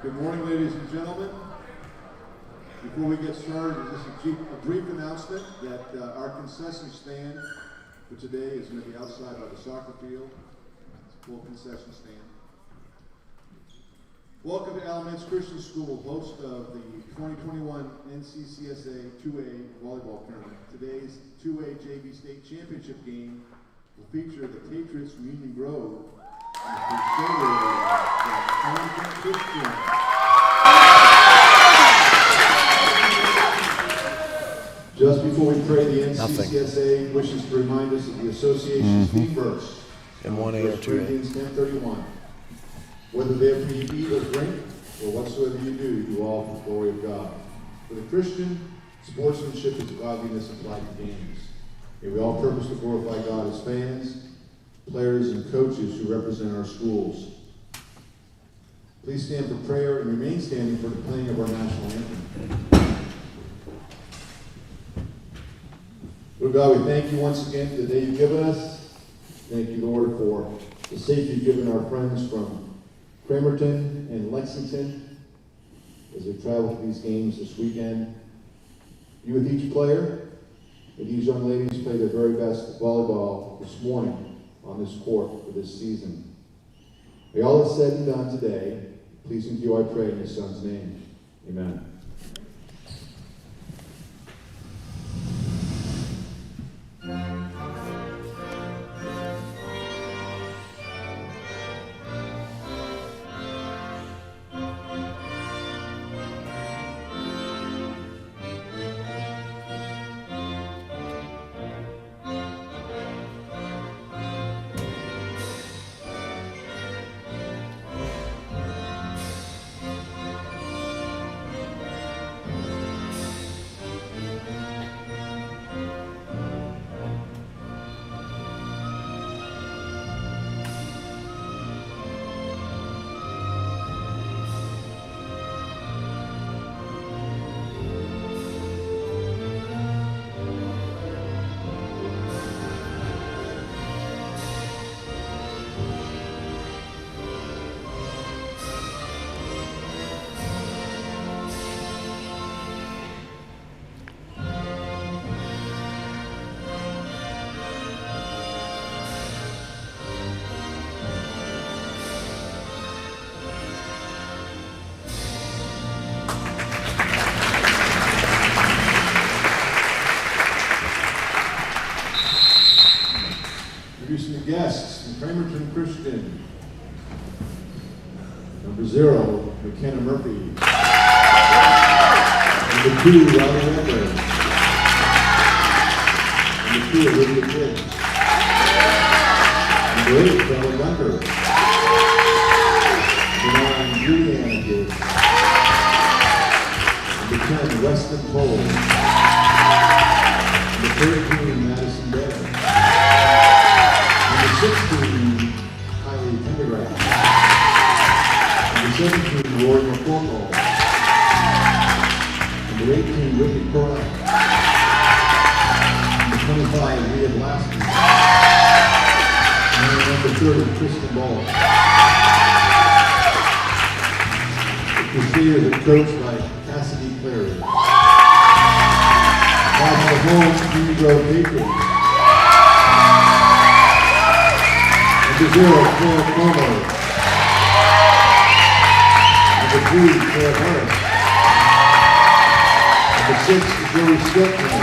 Good morning, ladies and gentlemen. Before we get started, just a brief announcement that our concession stand for today is going to be outside by the soccer field. It's a full concession stand. Welcome to Alamance Christian School, host of the 2021 NCCSA 2A Volleyball Tournament. Today's 2A JV State Championship game will feature the Patriots from Union Grove and the Crusaders from Christian. Just before we pray, the NCCSA wishes to remind us of the association's theme verse. In 1A or 2A. Corinthians 10:31. Whether therefore you eat or drink, or whatsoever you do all for the glory of God. For the Christian, sportsmanship is godliness applied to games. May we all purpose to glorify God as fans, players, and coaches who represent our schools. Please stand for prayer and remain standing for the playing of our national anthem. Lord God, we thank you once again for the day you've given us. Thank you, Lord, for the safety you've given our friends from Cramerton and Lexington as they travel to these games this weekend. You with each player, and these young ladies play their very best volleyball this morning on this court for this season. May all that's said and done today, pleasing to you I pray in your Son's name. Amen. Introducing the guests from Cramerton Christian. Number 0, McKenna Murphy. Number 2, Riley Randler. Number 2, Olivia Gibbs. Number 8, Bella Gunter. Number 9, Julianne Gibbs. Number 10, Weston Cole. Number 13, Madison Bear. Number 16, Kylie Pendergrass. Number 17, Rory McCorkle. Number 18, Whitney Corral. Number 25, Leah Blasky. And number 30, Kristen Ball. The Crusaders are coached by Cassidy Clary. Watching the home, Union Grove Patriots. Number 0, Claire Como. Number 3, Claire Harris. Number 6 is Joey Stiltman.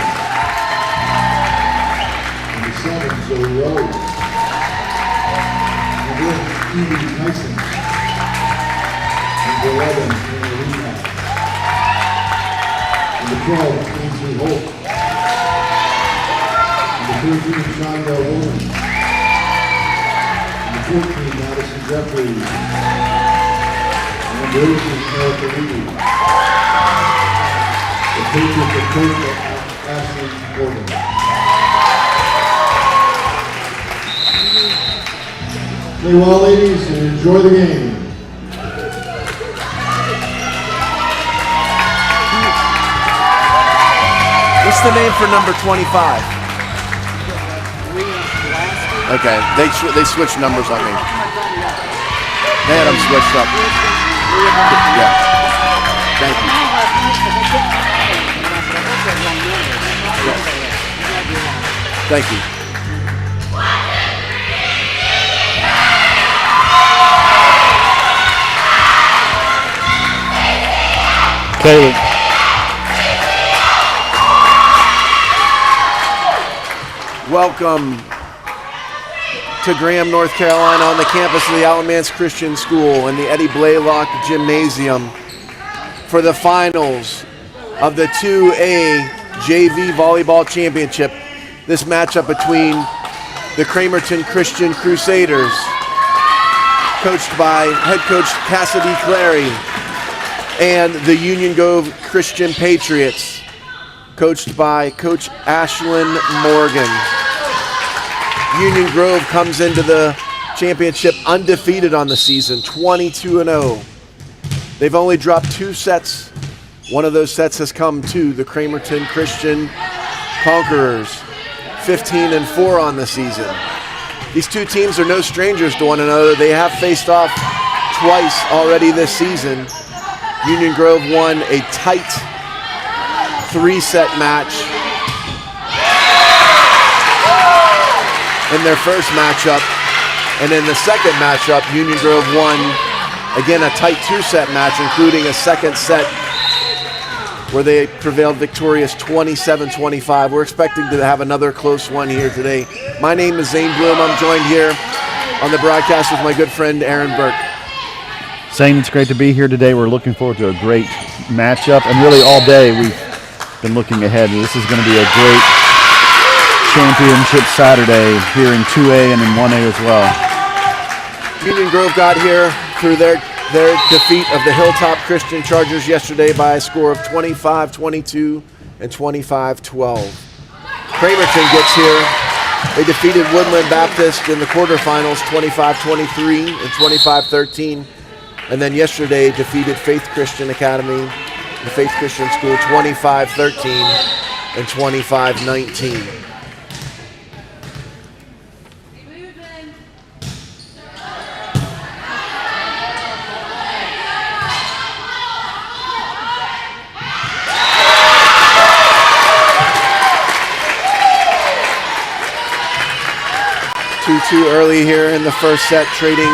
Number 7, Zoe Rose. Number 8, Evie Tyson. Number 11, Anna Repack. Number 12, Ainsley Holt. Number 13, Shondell Woman. Number 14, Madison Jeffries. Number 18, Erica Reed. The Patriots are coached by Ashley Morgan. Play well, ladies, and enjoy the game. What's the name for number 25? Okay, they switched numbers on me. They had them switched up. Yeah. Thank you. Thank you. Caleb. Welcome to Graham, North Carolina, on the campus of the Alamance Christian School in the Eddie Blaylock Gymnasium for the finals of the 2A JV Volleyball Championship. This matchup between the Cramerton Christian Crusaders, coached by head coach Cassidy Clary, and the Union Grove Christian Patriots, coached by Coach Ashlyn Morgan. Union Grove comes into the championship undefeated on the season, 22-0. They've only dropped 2 sets. One of those sets has come to the Cramerton Christian Conquerors, 15-4 on the season. These two teams are no strangers to one another. They have faced off twice already this season. Union Grove won a tight 3-set match in their first matchup, and in the second matchup, Union Grove won again a tight 2-set match, including a second set where they prevailed victorious 27-25. We're expecting to have another close one here today. My name is Zane Bloom. I'm joined here on the broadcast with my good friend Aaron Burke. Zane, it's great to be here today. We're looking forward to a great matchup, and really all day we've been looking ahead. This is going to be a great championship Saturday here in 2A and in 1A as well. Union Grove got here through their defeat of the Hilltop Christian Chargers yesterday by a score of 25-22 and 25-12. Cramerton gets here. They defeated Woodland Baptist in the quarterfinals 25-23 and 25-13. And then yesterday defeated Faith Christian Academy, the Faith Christian School, 25-13 and 25-19. 2-2 early here in the first set, trading.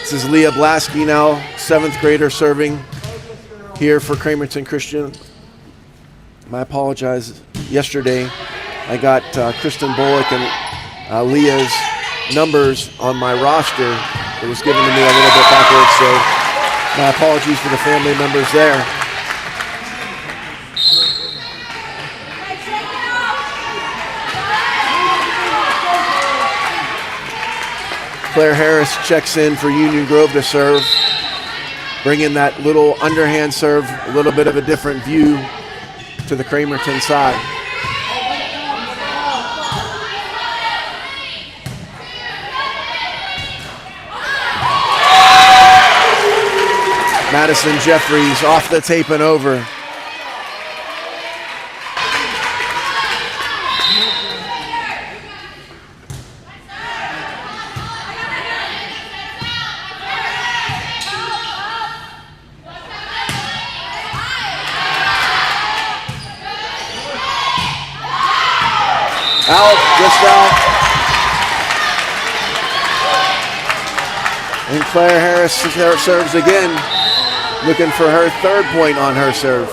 This is Leah Blasky now, 7th grader serving here for Cramerton Christian. I apologize. Yesterday, I got Kristen Bullock and Leah's numbers on my roster. It was given to me a little bit backwards, so my apologies for the family members there. Claire Harris checks in for Union Grove to serve, bringing that little underhand serve, a little bit of a different view to the Cramerton side. Madison Jeffries off the tape and over. Out, just out. And Claire Harris serves again, looking for her third point on her serve.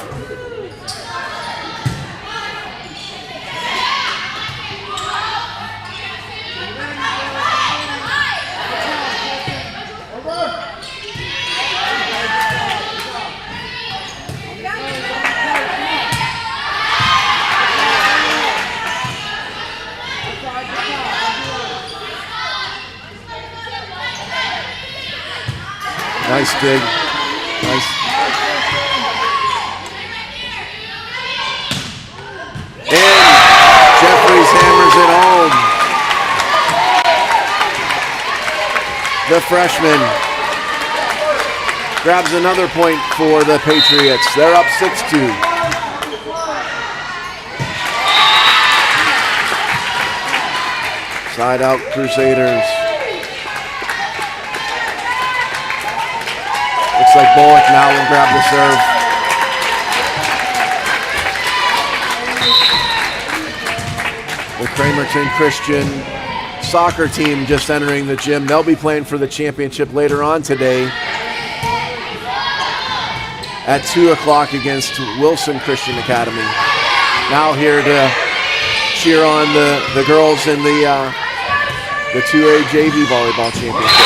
Nice dig. Nice. And Jeffries hammers it home. The freshman grabs another point for the Patriots. They're up 6-2. Side out Crusaders. Looks like Bullock now will grab the serve. The Cramerton Christian soccer team just entering the gym. They'll be playing for the championship later on today at 2 o'clock against Wilson Christian Academy. Now here to cheer on the girls in the 2A JV volleyball championship.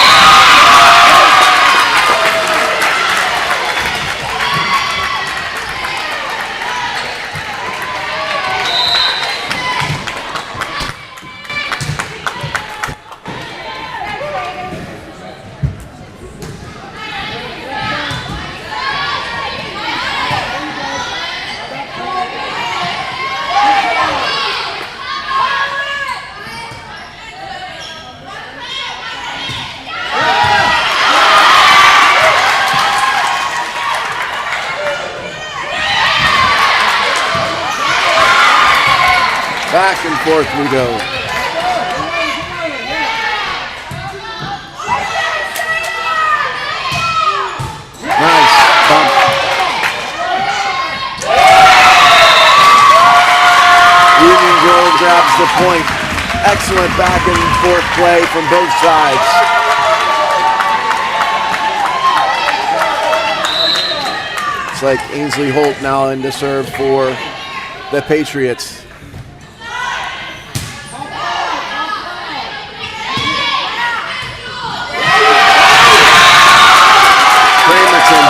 Back and forth we go. Nice bump. Union Grove grabs the point. Excellent back and forth play from both sides. It's like Ainsley Holt now in to serve for the Patriots.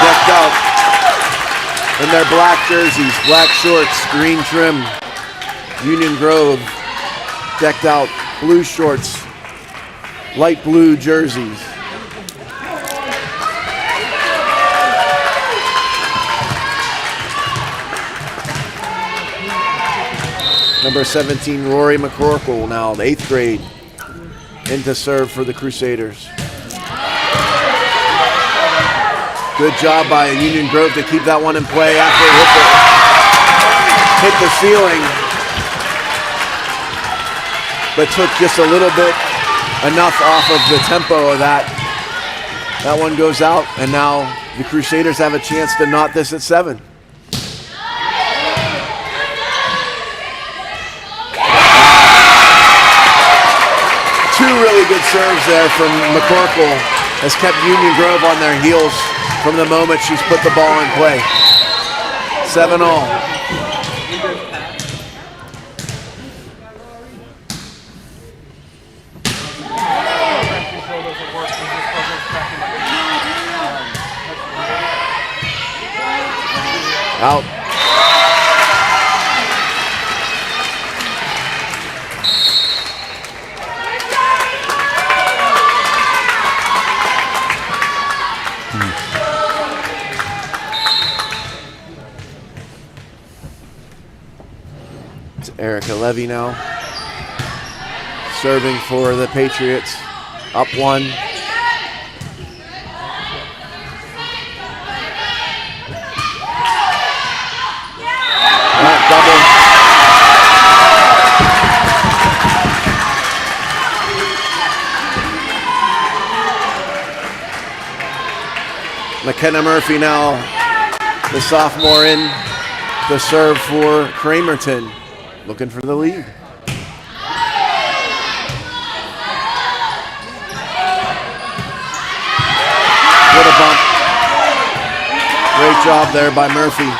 Decked out in their black jerseys, black shorts, green trim. Union Grove decked out blue shorts, light blue jerseys. Number 17, Rory McCorkle, now the 8th grade, in to serve for the Crusaders. Good job by Union Grove to keep that one in play after it hit the ceiling, but took just a little bit enough off of the tempo of that. That one goes out, and now the Crusaders have a chance to knot this at 7. Two really good serves there from McCorkle has kept Union Grove on their heels from the moment she's put the ball in play. 7-all. Out. Erica Levy now serving for the Patriots, up 1. Double. McKenna Murphy now, the sophomore in to serve for Cramerton, looking for the lead. What a bump. Great job there by Murphy.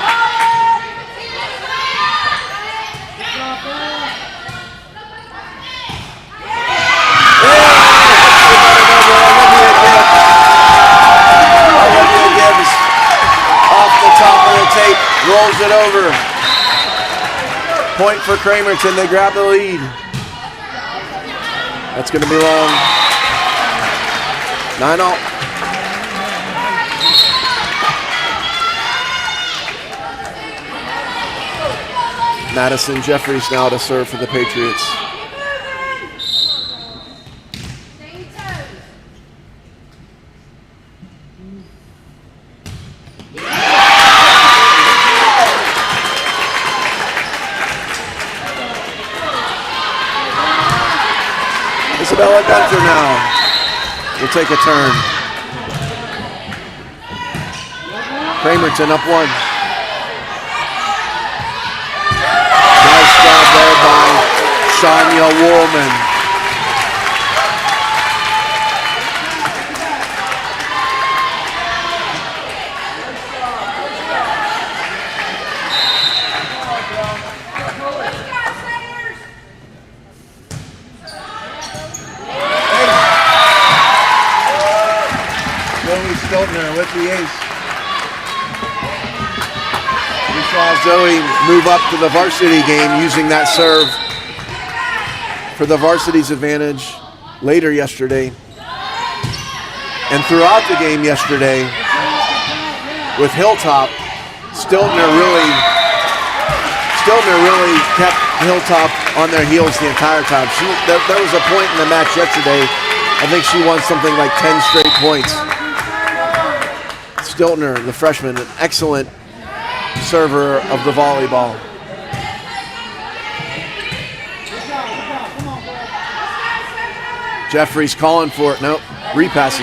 Rolls it over. Point for Cramerton. They grab the lead. That's going to be long. 9-0. Madison Jeffries now to serve for the Patriots. Isabella Gunter now will take a turn. Cramerton up 1. Nice job there by Shania Woolman. With the ace. We saw Zoe move up to the varsity game using that serve for the varsity's advantage later yesterday. And throughout the game yesterday with Hilltop, Stiltner really kept Hilltop on their heels the entire time. There was a point in the match yesterday, I think she won something like 10 straight points. Stiltner, the freshman, an excellent server of the volleyball. Jeffries calling for it. Nope. Repass,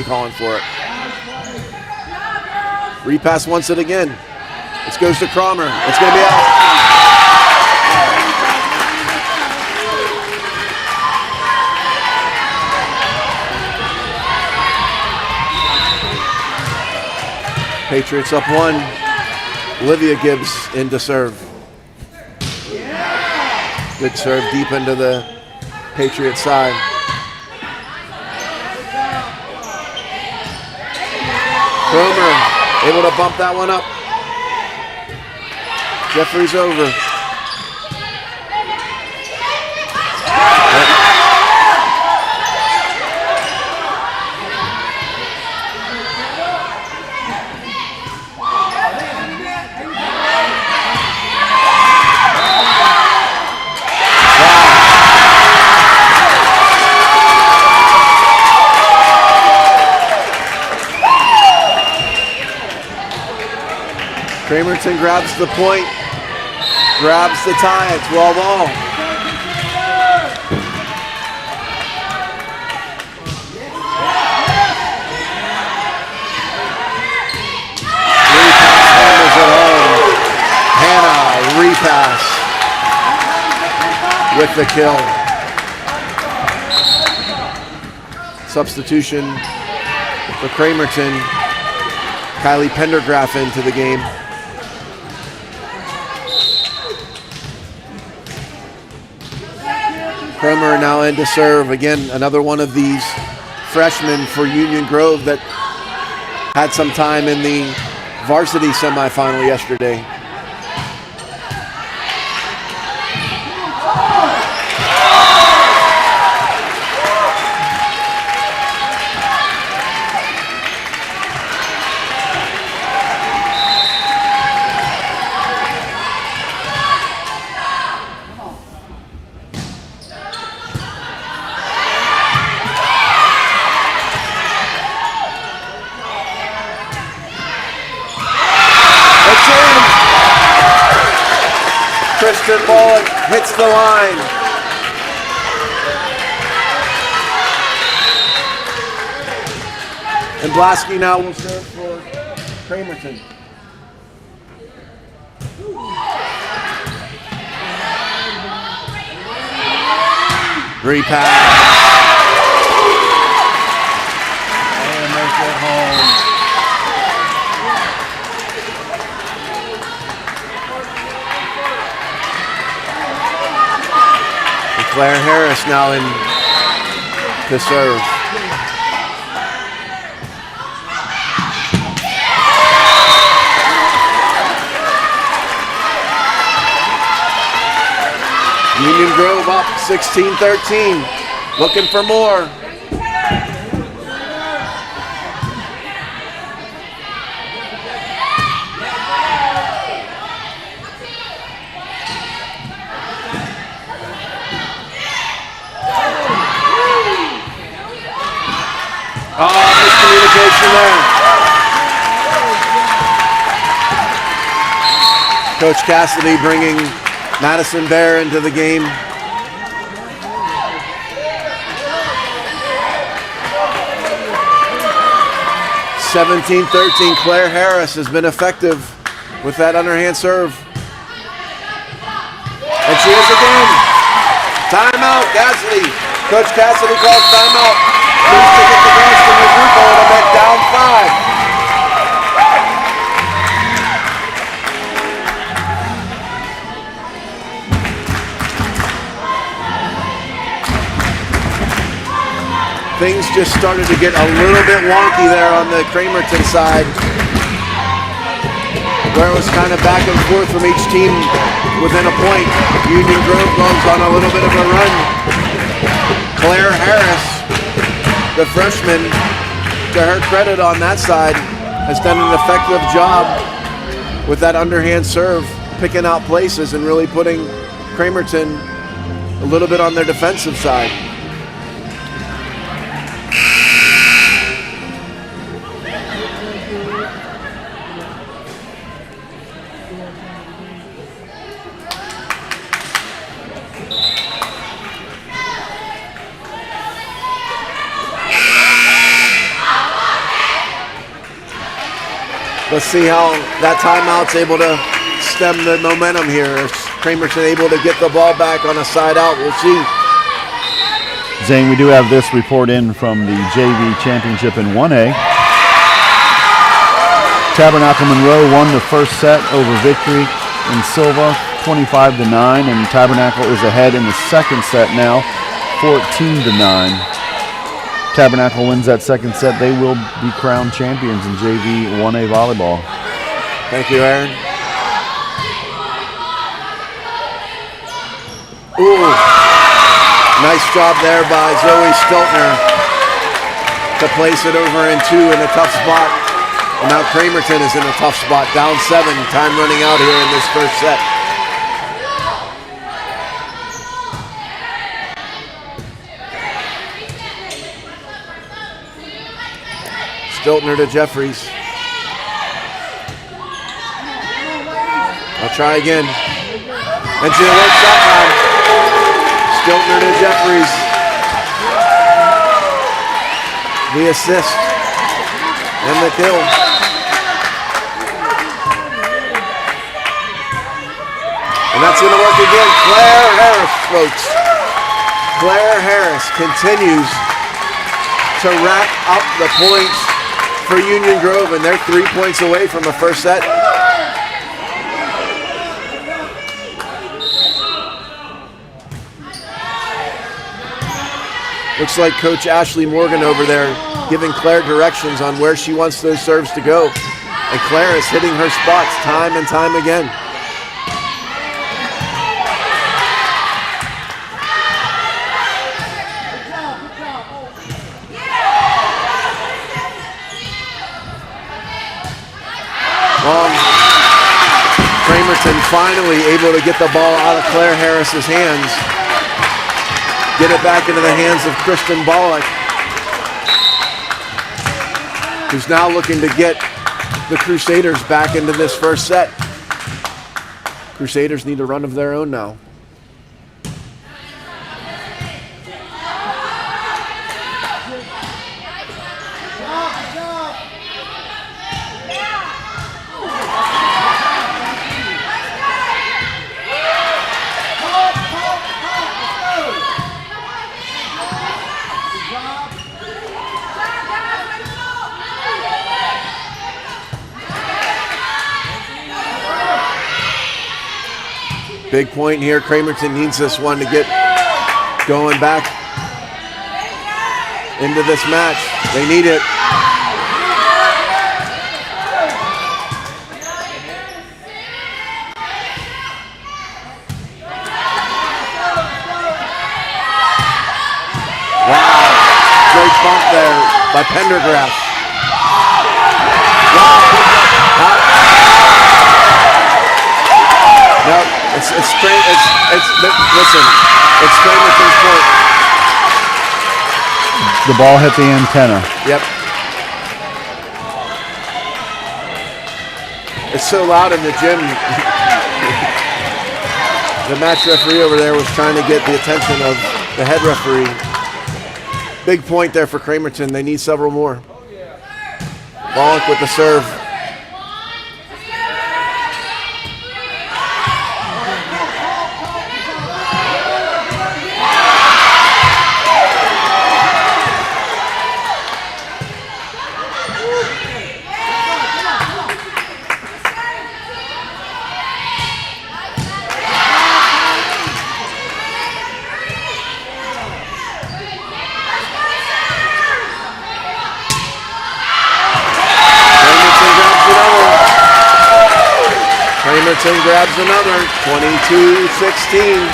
calling for it. Repass wants it again. This goes to Cromer. It's going to be out. Patriots up 1. Olivia Gibbs in to serve. Good serve deep into the Patriot side. Cromer able to bump that one up. Jeffries over. Cramerton grabs the point, grabs the tie, it's 12-all. Repass at home. Hannah, repass with the kill. Substitution for Cramerton. Kylie Pendergraph into the game. Cromer now in to serve. Again, another one of these freshmen for Union Grove that had some time in the varsity semifinal yesterday. Kristen Bullock hits the line. And Blasky now will serve for Cramerton. Repass. And makes it home. And Claire Harris now in to serve. Union Grove up 16-13, looking for more. Oh, miscommunication there. Coach Cassidy bringing Madison Bear into the game. (17-13). Claire Harris has been effective with that underhand serve. And she is again. Timeout, Cassidy. Coach Cassidy calls timeout. Needs to get the girls to regroup a little bit, down 5. Things just started to get a little bit wonky there on the Cramerton side, where it was kind of back and forth from each team within a point. Union Grove goes on a little bit of a run. Claire Harris, the freshman, to her credit on that side, has done an effective job with that underhand serve, picking out places and really putting Cramerton a little bit on their defensive side. Let's see how that timeout's able to stem the momentum here. Is Cramerton able to get the ball back on a side out? We'll see. Zane, we do have this report in from the JV Championship in 1A. Tabernacle Monroe won the first set over Victory in Silva, 25-9, and Tabernacle is ahead in the second set now, 14-9. Tabernacle wins that second set. They will be crowned champions in JV 1A volleyball. Thank you, Aaron. Ooh, nice job there by Zoe Stiltner to place it over in 2 in a tough spot. And now Cramerton is in a tough spot, down 7, time running out here in this first set. Stiltner to Jeffries. I'll try again. And she works that time. Stiltner to Jeffries. The assist and the kill. And that's going to work again. Claire Harris, folks. Claire Harris continues to rack up the points for Union Grove, and they're 3 points away from a first set. Looks like Coach Ashley Morgan over there giving Claire directions on where she wants those serves to go. And Claire is hitting her spots time and time again. Cramerton finally able to get the ball out of Claire Harris's hands. Get it back into the hands of Kristen Bollock, who's now looking to get the Crusaders back into this first set. Crusaders need a run of their own now. Big point here. Cramerton needs this one to get going back into this match. They need it. Wow, great bump there by Pendergrass. Wow. No, it's Cramerton's point. The ball hit the antenna. Yep. It's so loud in the gym. The match referee over there was trying to get the attention of the head referee. Big point there for Cramerton. They need several more. Bollock with the serve. Cramerton grabs another, 22-16.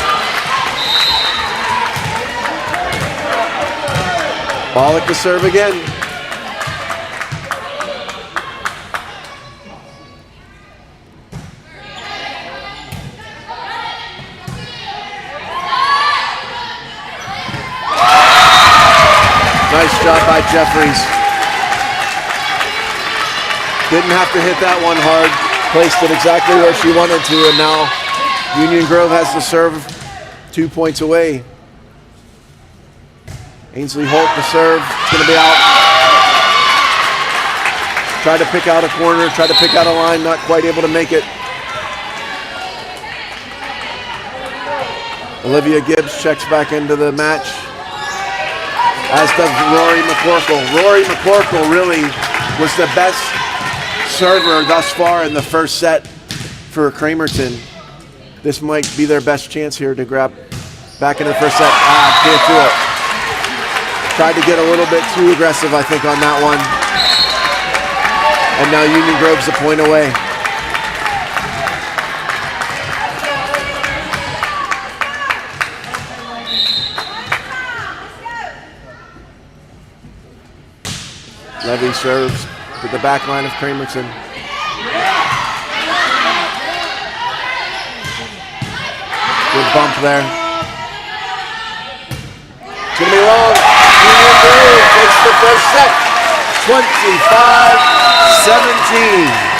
Bollock to serve again. Nice job by Jeffries. Didn't have to hit that one hard. Placed it exactly where she wanted to, and now Union Grove has to serve 2 points away. Ainsley Holt to serve. It's going to be out. Tried to pick out a corner, tried to pick out a line, not quite able to make it. Olivia Gibbs checks back into the match, as does Rory McCorkle. Rory McCorkle really was the best server thus far in the first set for Cramerton. This might be their best chance here to grab back into the first set. Can't do it. Tried to get a little bit too aggressive, I think, on that one. And now Union Grove's a point away. Levy serves to the back line of Cramerton. Good bump there. It's going to be long. Union Grove takes the first set. 25-17.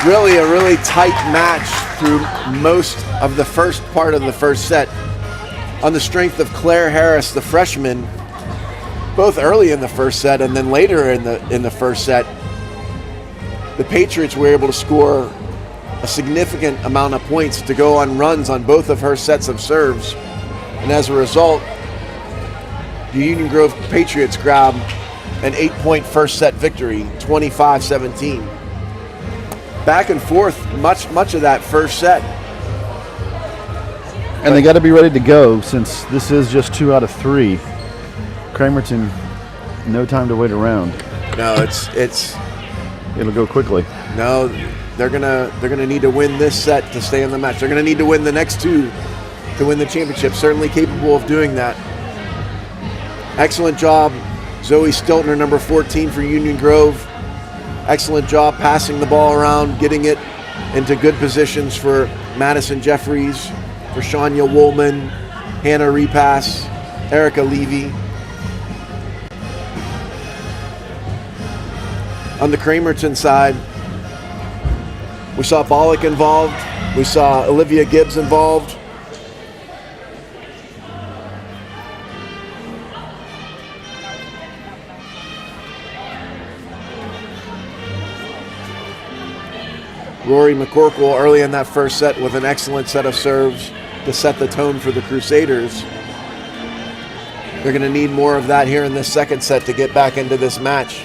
Really a really tight match through most of the first part of the first set. On the strength of Claire Harris, the freshman, both early in the first set and then later in the first set, the Patriots were able to score a significant amount of points to go on runs on both of her sets of serves. And as a result, the Union Grove Patriots grab an 8-point first set victory, 25-17. Back and forth much of that first set. And they got to be ready to go since this is just 2 out of 3. Cramerton, no time to wait around. No, it'll go quickly. No, they're gonna need to win this set to stay in the match. They're gonna need to win the next 2 to win the championship. Certainly capable of doing that. Excellent job, Zoe Stiltner, number 14 for Union Grove. Excellent job passing the ball around, getting it into good positions for Madison Jeffries, for Shania Woolman, Hannah Repass, Erica Levy. On the Cramerton side, we saw Bollock involved. We saw Olivia Gibbs involved. Rory McCorkle early in that first set with an excellent set of serves to set the tone for the Crusaders. They're going to need more of that here in this second set to get back into this match.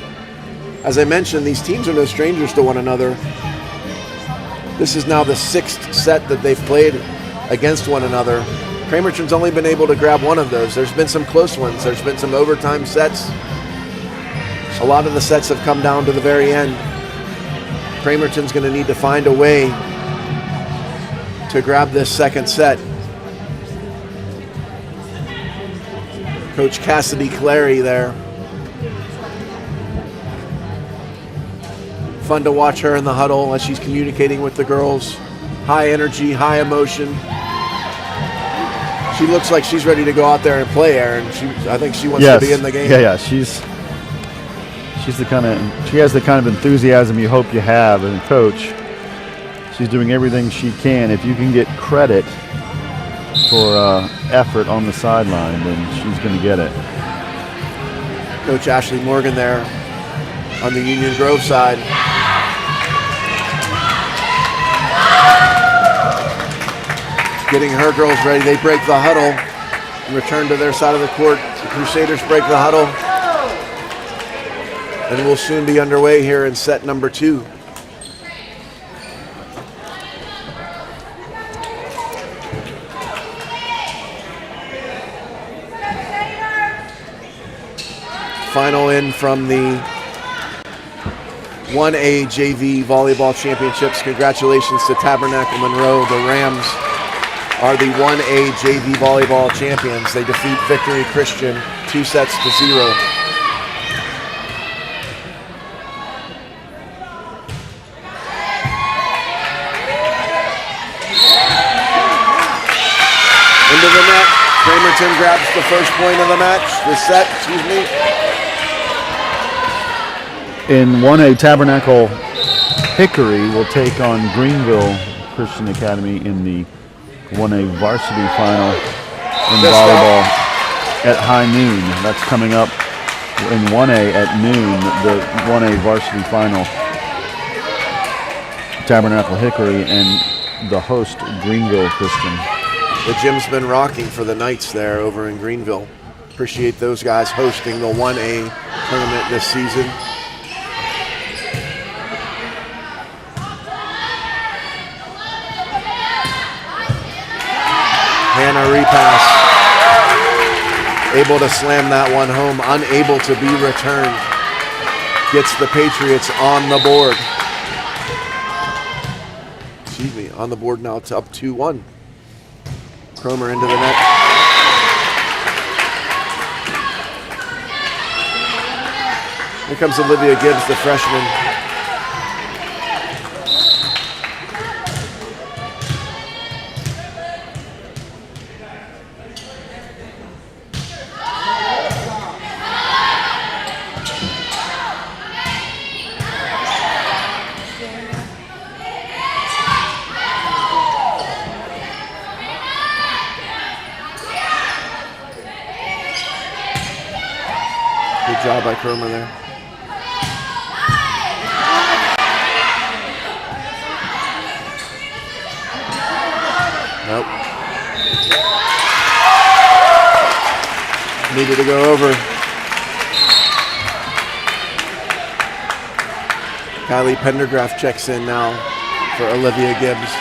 As I mentioned, these teams are no strangers to one another. This is now the 6th set that they've played against one another. Cramerton's only been able to grab one of those. There's been some close ones. There's been some overtime sets. A lot of the sets have come down to the very end. Cramerton's going to need to find a way to grab this second set. Coach Cassidy Clary there. Fun to watch her in the huddle as she's communicating with the girls. High energy, high emotion. She looks like she's ready to go out there and play, Aaron. I think she wants to be in the game. Yeah. She's the kind of, she has the kind of enthusiasm you hope you have as a coach. She's doing everything she can. If you can get credit for effort on the sideline, then she's going to get it. Coach Ashley Morgan there on the Union Grove side. Getting her girls ready. They break the huddle and return to their side of the court. The Crusaders break the huddle. And we'll soon be underway here in set number 2. Final in from the 1A JV Volleyball Championships. Congratulations to Tabernacle Monroe. The Rams are the 1A JV Volleyball champions. They defeat Victory Christian 2-0. Into the net. Cramerton grabs the first point of the match. The set, excuse me. In 1A, Tabernacle Hickory will take on Greenville Christian Academy in the 1A varsity final in volleyball at high noon. That's coming up in 1A at noon, the 1A varsity final. Tabernacle Hickory and the host Greenville Christian. The gym's been rocking for the Knights there over in Greenville. Appreciate those guys hosting the 1A tournament this season. Hannah repass. Able to slam that one home. Unable to be returned. Gets the Patriots on the board. Excuse me, on the board now. It's up 2-1. Cromer into the net. Here comes Olivia Gibbs, the freshman. Good job by Cromer there. Nope. Needed to go over. Kylie Pendergraft checks in now for Olivia Gibbs.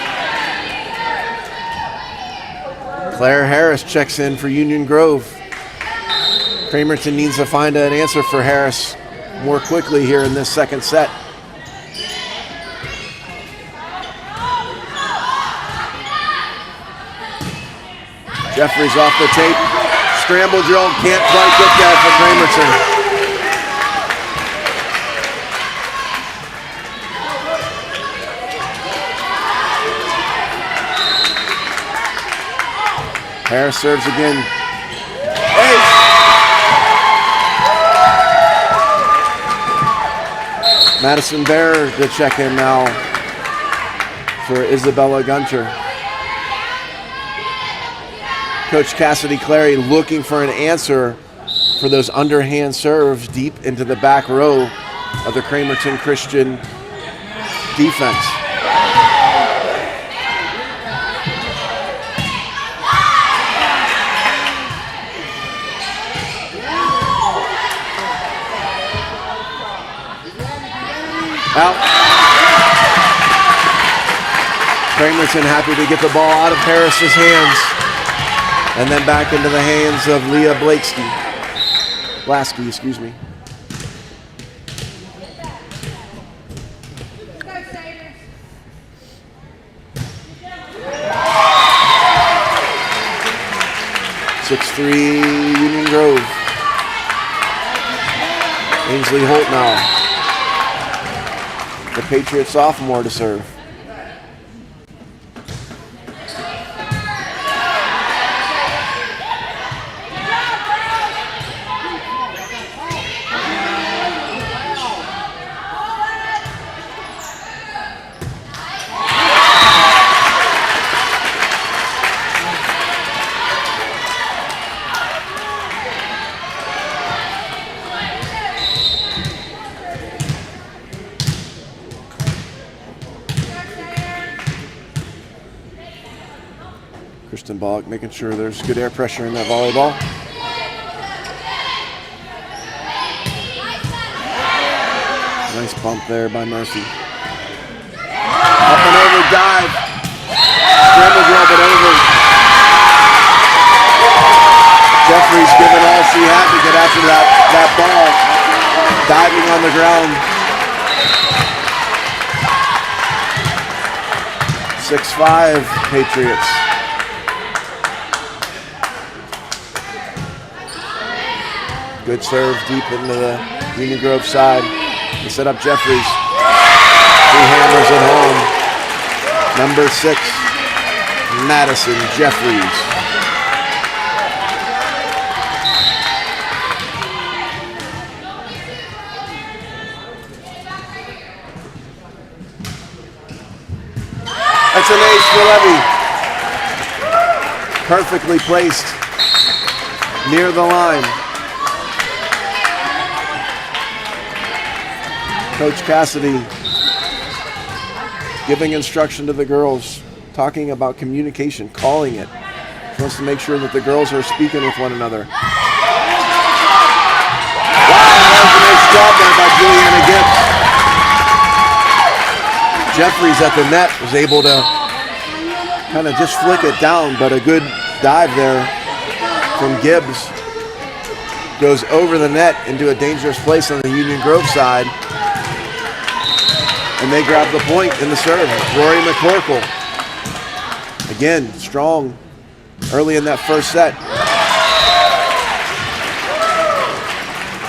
Claire Harris checks in for Union Grove. Cramerton needs to find an answer for Harris more quickly here in this second set. Jeffries off the tape. Scramble drill, can't quite get that for Cramerton. Harris serves again. Hey! Madison Bear to check in now for Isabella Gunter. Coach Cassidy Clary looking for an answer for those underhand serves deep into the back row of the Cramerton Christian defense. Out. Cramerton happy to get the ball out of Harris's hands and then back into the hands of Leah Lasky, excuse me. Union Grove. Ainsley Holt now. The Patriot sophomore to serve. Kristen Bogg making sure there's good air pressure in that volleyball. Nice bump there by Murphy. Up and over dive. Scramble grab it over. Jeffries giving all she had to get after that ball. Diving on the ground. 6-5 Patriots. Good serve deep into the Union Grove side. They set up Jeffries. 3 hammers at home. Number 6, Madison Jeffries. That's an ace for Levy. Perfectly placed near the line. Coach Cassidy giving instruction to the girls, talking about communication, calling it. She wants to make sure that the girls are speaking with one another. Wow, that was a nice job there by Juliana Gibbs. Jeffries at the net was able to kind of just flick it down, but a good dive there from Gibbs. Goes over the net into a dangerous place on the Union Grove side. And they grab the point in the serve. Rory McCorkle. Again, strong early in that first set.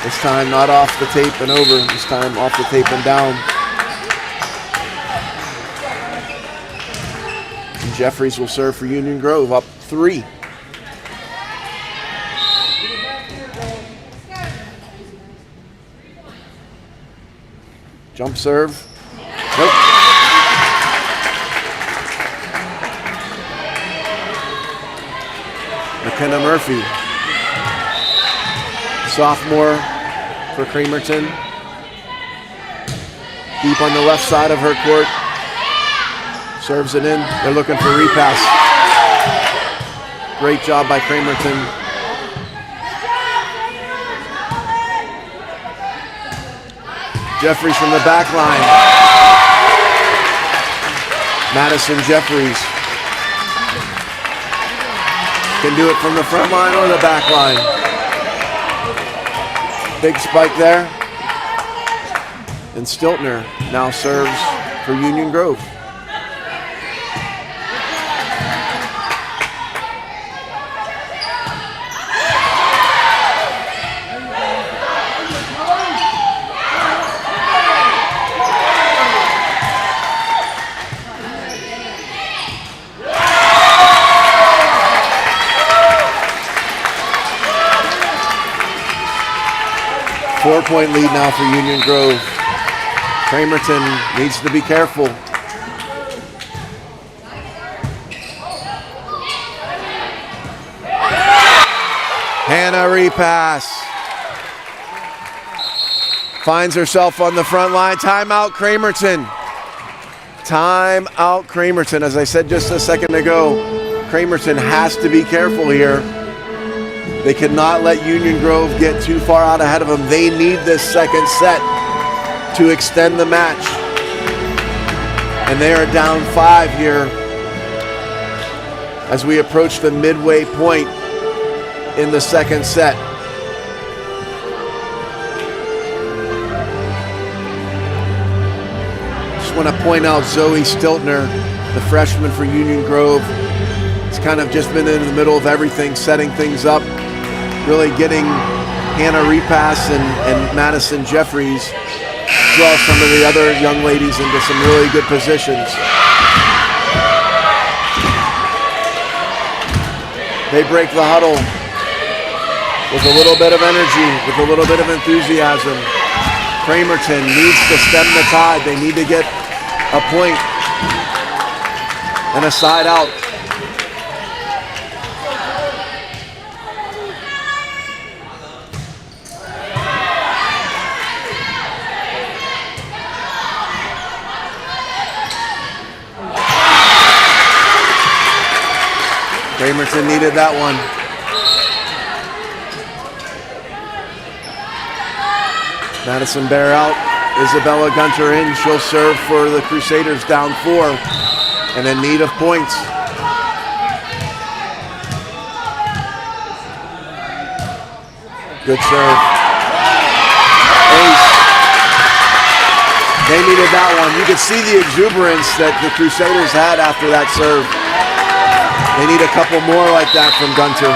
This time not off the tape and over. This time off the tape and down. And Jeffries will serve for Union Grove, up 3. Jump serve. Nope. McKenna Murphy, sophomore for Cramerton. Deep on the left side of her court. Serves it in. They're looking for repass. Great job by Cramerton. Jeffries from the back line. Madison Jeffries can do it from the front line or the back line. Big spike there. And Stiltner now serves for Union Grove. Four-point lead now for Union Grove. Cramerton needs to be careful. Hannah repass. Finds herself on the front line. Timeout Cramerton. Timeout Cramerton. As I said just a second ago, Cramerton has to be careful here. They cannot let Union Grove get too far out ahead of them. They need this second set to extend the match. And they are down 5 here as we approach the midway point in the second set. Just want to point out Zoe Stiltner, the freshman for Union Grove. It's kind of just been in the middle of everything, setting things up, really getting Hannah Repass and Madison Jeffries, as well as some of the other young ladies, into some really good positions. They break the huddle with a little bit of energy, with a little bit of enthusiasm. Cramerton needs to stem the tide. They need to get a point and a side out. Cramerton needed that one. Madison Bear out, Isabella Gunter in. She'll serve for the Crusaders, down 4 and in need of points. Good serve. Ace. They needed that one. You could see the exuberance that the Crusaders had after that serve. They need a couple more like that from Gunter.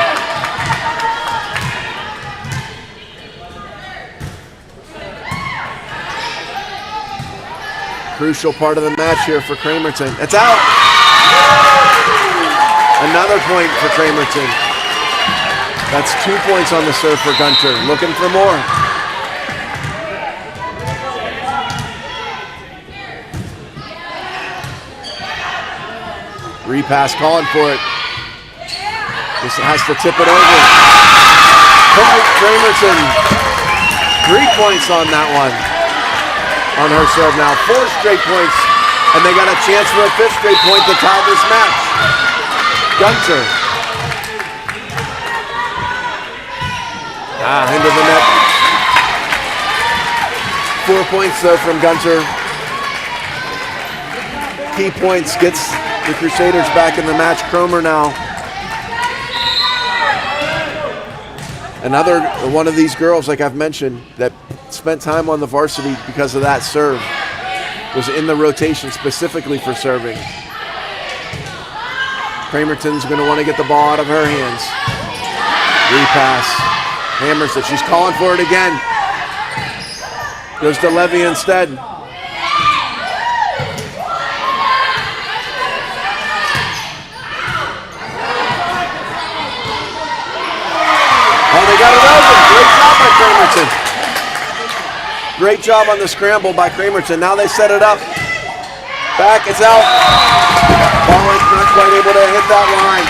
Crucial part of the match here for Cramerton. It's out! Another point for Cramerton. That's 2 points on the serve for Gunter. Looking for more. Repass calling for it. Just has to tip it over. Point Cramerton. 3 points on that one. On her serve now. 4 straight points. And they got a chance for a 5th straight point to tie this match. Gunter. Into the net. 4 points though from Gunter. Key points gets the Crusaders back in the match. Cromer now. Another one of these girls, like I've mentioned, that spent time on the varsity because of that serve. Was in the rotation specifically for serving. Cramerton's going to want to get the ball out of her hands. Repass. Hammers it. She's calling for it again. Goes to Levy instead. They got it over. Great job by Cramerton. Great job on the scramble by Cramerton. Now they set it up. Back, it's out. Ball is not quite able to hit that line.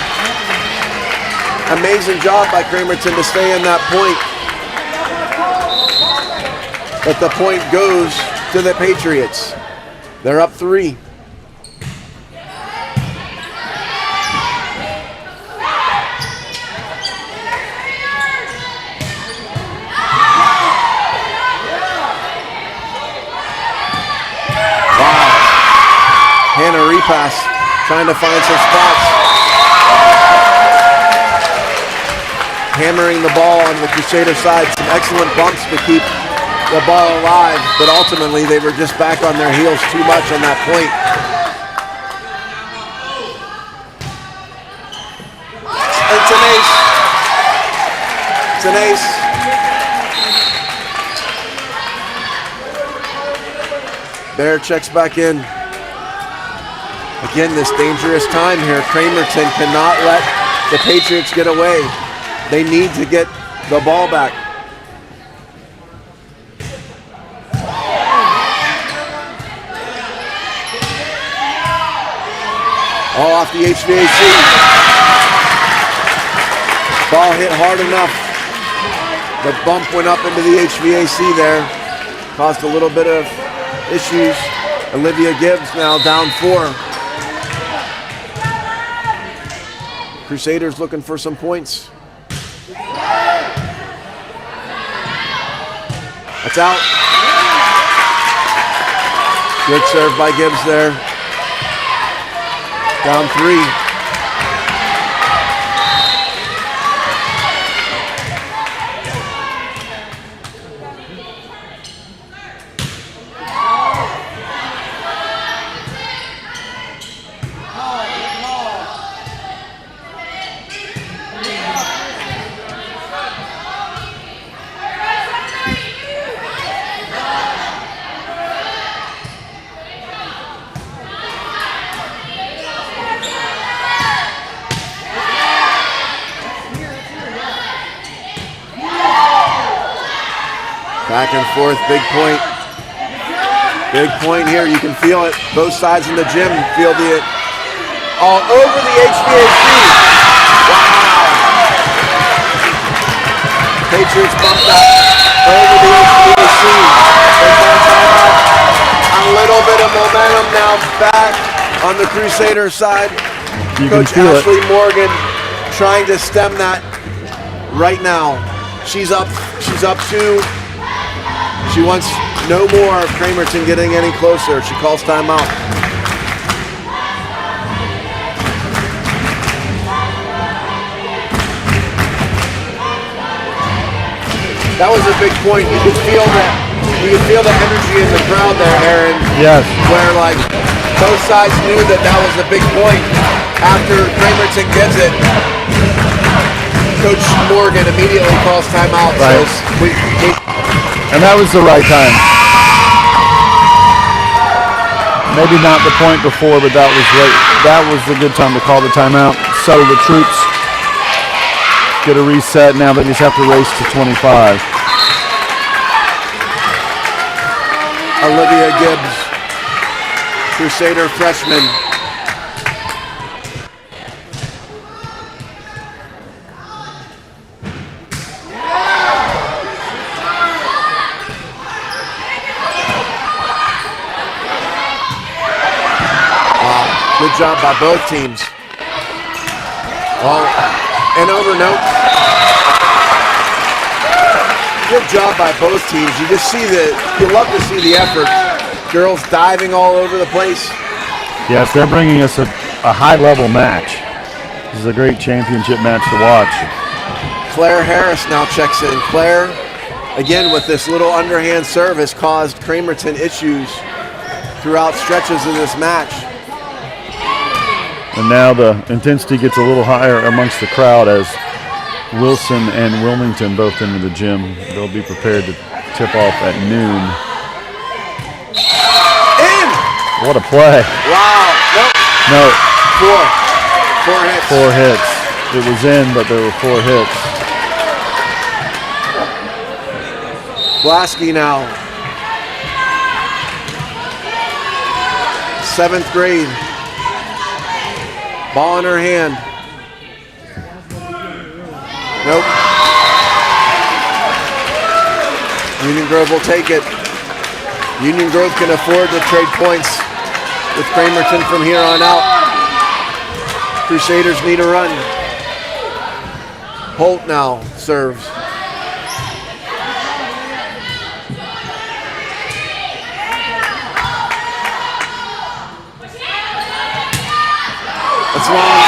Amazing job by Cramerton to stay in that point. But the point goes to the Patriots. They're up 3. Hannah Repass trying to find some spots. Hammering the ball on the Crusader side. Some excellent bumps to keep the ball alive, but ultimately they were just back on their heels too much on that point. It's an ace. It's an ace. Bear checks back in. Again, this dangerous time here. Cramerton cannot let the Patriots get away. They need to get the ball back. All off the HVAC. Ball hit hard enough. The bump went up into the HVAC there. Caused a little bit of issues. Olivia Gibbs now down 4. Crusaders looking for some points. That's out. Good serve by Gibbs there. Down 3. Back and forth, big point. Big point here, you can feel it. Both sides in the gym feel it all over the HVAC. Wow. Patriots bumped up over the HVAC. A little bit of momentum now back on the Crusader side. You Coach can feel Ashley it. Morgan trying to stem that right now. She's up 2. She wants no more of Cramerton getting any closer. She calls timeout. That was a big point. You could feel that. You could feel the energy in the crowd there, Aaron. Yes. Where like both sides knew that was a big point. After Cramerton gets it, Coach Morgan immediately calls timeout. Right. So And that was the right time. Maybe not the point before, but that was right. That was the good time to call the timeout. So the troops get a reset. Now they just have to race to 25. Olivia Gibbs, Crusader freshman. Good job by both teams. And over note. Good job by both teams. You just see you love to see the effort. Girls diving all over the place. Yes, they're bringing us a high-level match. This is a great championship match to watch. Claire Harris now checks in. Claire, again with this little underhand serve, has caused Cramerton issues throughout stretches of this match. And now the intensity gets a little higher amongst the crowd as Wilson and Wilmington both into the gym. They'll be prepared to tip off at noon. In! What a play. Wow. No. 4 hits. 4 hits. It was in, but there were 4 hits. Blasky now. 7th grade. Ball in her hand. Nope. Union Grove will take it. Union Grove can afford to trade points with Cramerton from here on out. Crusaders need a run. Holt now serves. That's long.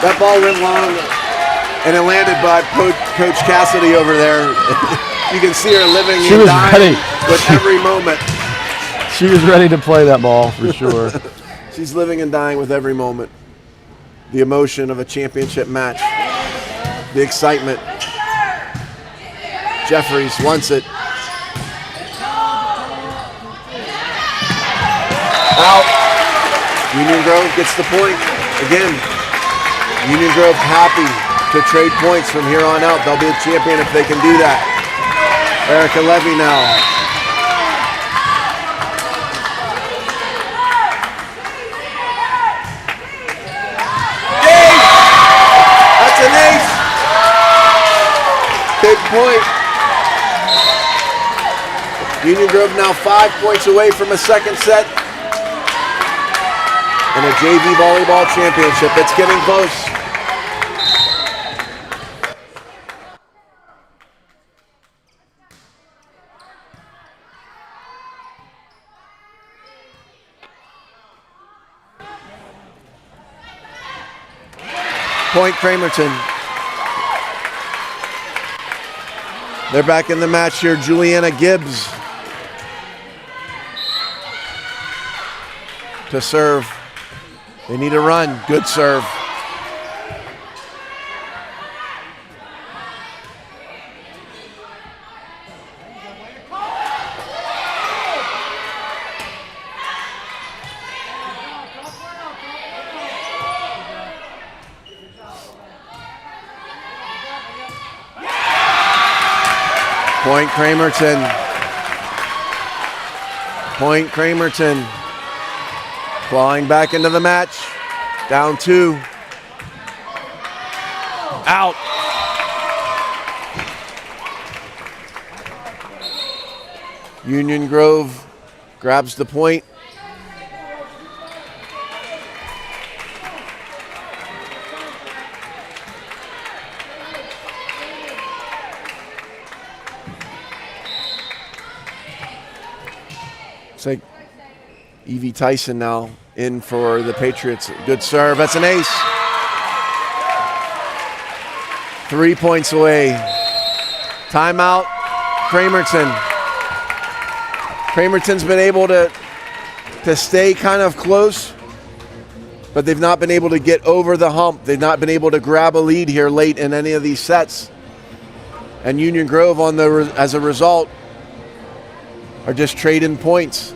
That ball went long, and it landed by Coach Cassidy over there. You can see her living and dying with every moment. She was ready to play that ball for sure. She's living and dying with every moment. The emotion of a championship match. The excitement. Jeffries wants it. Out. Union Grove gets the point. Again, Union Grove happy to trade points from here on out. They'll be a champion if they can do that. Erica Levy now. Ace! That's an ace! Big point. Union Grove now 5 points away from a second set. And a JV volleyball championship. It's getting close. Point Cramerton. They're back in the match here. Juliana Gibbs to serve. They need a run. Good serve. Point Cramerton. Point Cramerton. Clawing back into the match. Down 2. Out. Union Grove grabs the point. It's like Evie Tyson now in for the Patriots. Good serve. That's an ace. 3 points away. Timeout. Cramerton. Cramerton's been able to stay kind of close, but they've not been able to get over the hump. They've not been able to grab a lead here late in any of these sets. And Union Grove, as a result, are just trading points.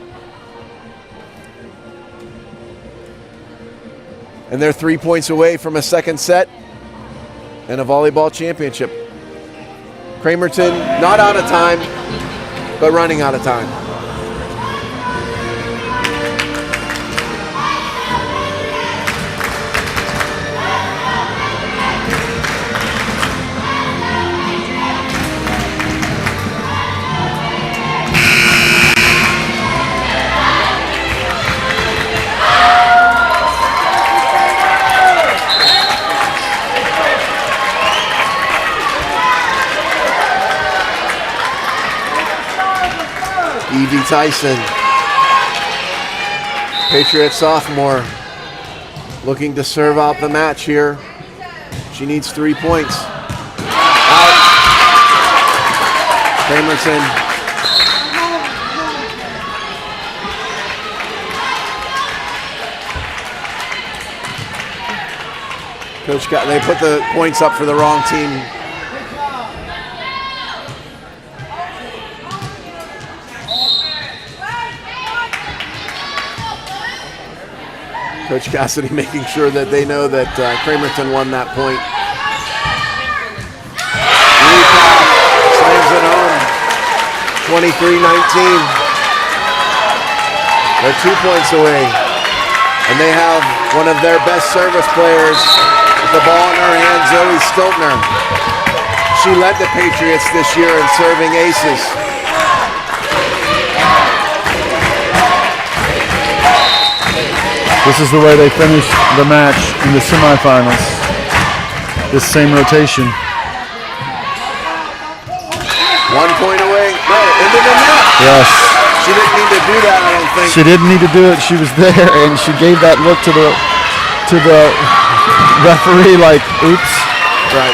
And they're 3 points away from a second set and a volleyball championship. Cramerton not out of time, but running out of time. Evie Tyson, Patriot sophomore, looking to serve out the match here. She needs 3 points. Out. Cramerton. Coach they put the points up for the wrong team. Coach Cassidy making sure that they know that Cramerton won that point. Slams it home. 23-19. They're 2 points away. And they have one of their best service players with the ball in her hand, Zoe Stiltner. She led the Patriots this year in serving aces. This is the way they finished the match in the semifinals. This same rotation. 1 point away. No, into the net. Yes. She didn't need to do that, I don't think. She didn't need to do it. She was there, and she gave that look to the referee like, oops. Right.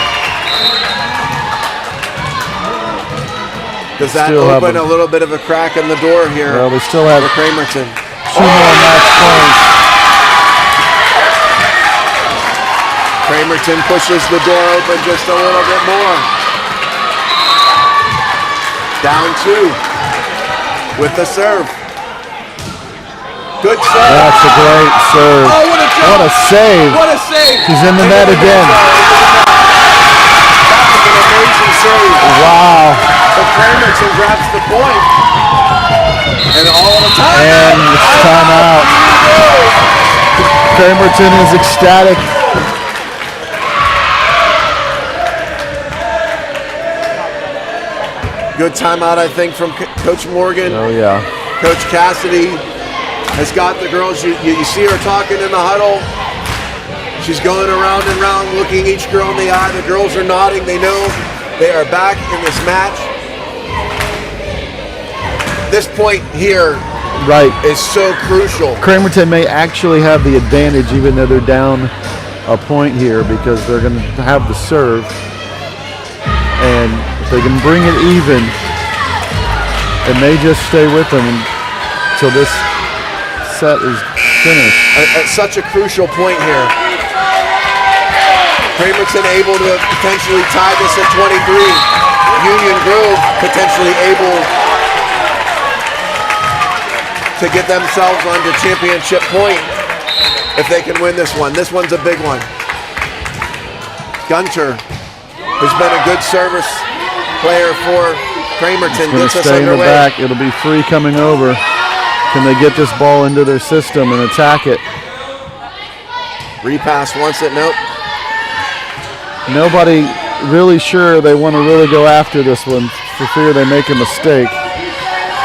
Does that Still open a little bit of a crack in the door here? Well, they still have for Cramerton. 2 more match points. Cramerton pushes the door open just a little bit more. Down 2 with the serve. Good serve. That's a great serve. Oh, what a jump. What a save. What a save. She's in the net again. That was an amazing save. Wow. But Cramerton grabs the point. And all the time. And it's timeout. Cramerton is ecstatic. Good timeout, I think, from Coach Morgan. Oh, yeah. Coach Cassidy has got the girls. You see her talking in the huddle. She's going around and around, looking each girl in the eye. The girls are nodding. They know they are back in this match. This point here is so crucial. Cramerton may actually have the advantage, even though they're down a point here because they're going to have the serve. And if they can bring it even, it may just stay with them until this set is finished. At such a crucial point here. Cramerton able to potentially tie this at 23. Union Grove potentially able to get themselves onto championship point if they can win this one. This one's a big one. Gunter has been a good service player for Cramerton. Going to stay in the back. It'll be free coming over. Can they get this ball into their system and attack it? Repass wants it, nope. Nobody really sure they want to really go after this one for fear they make a mistake.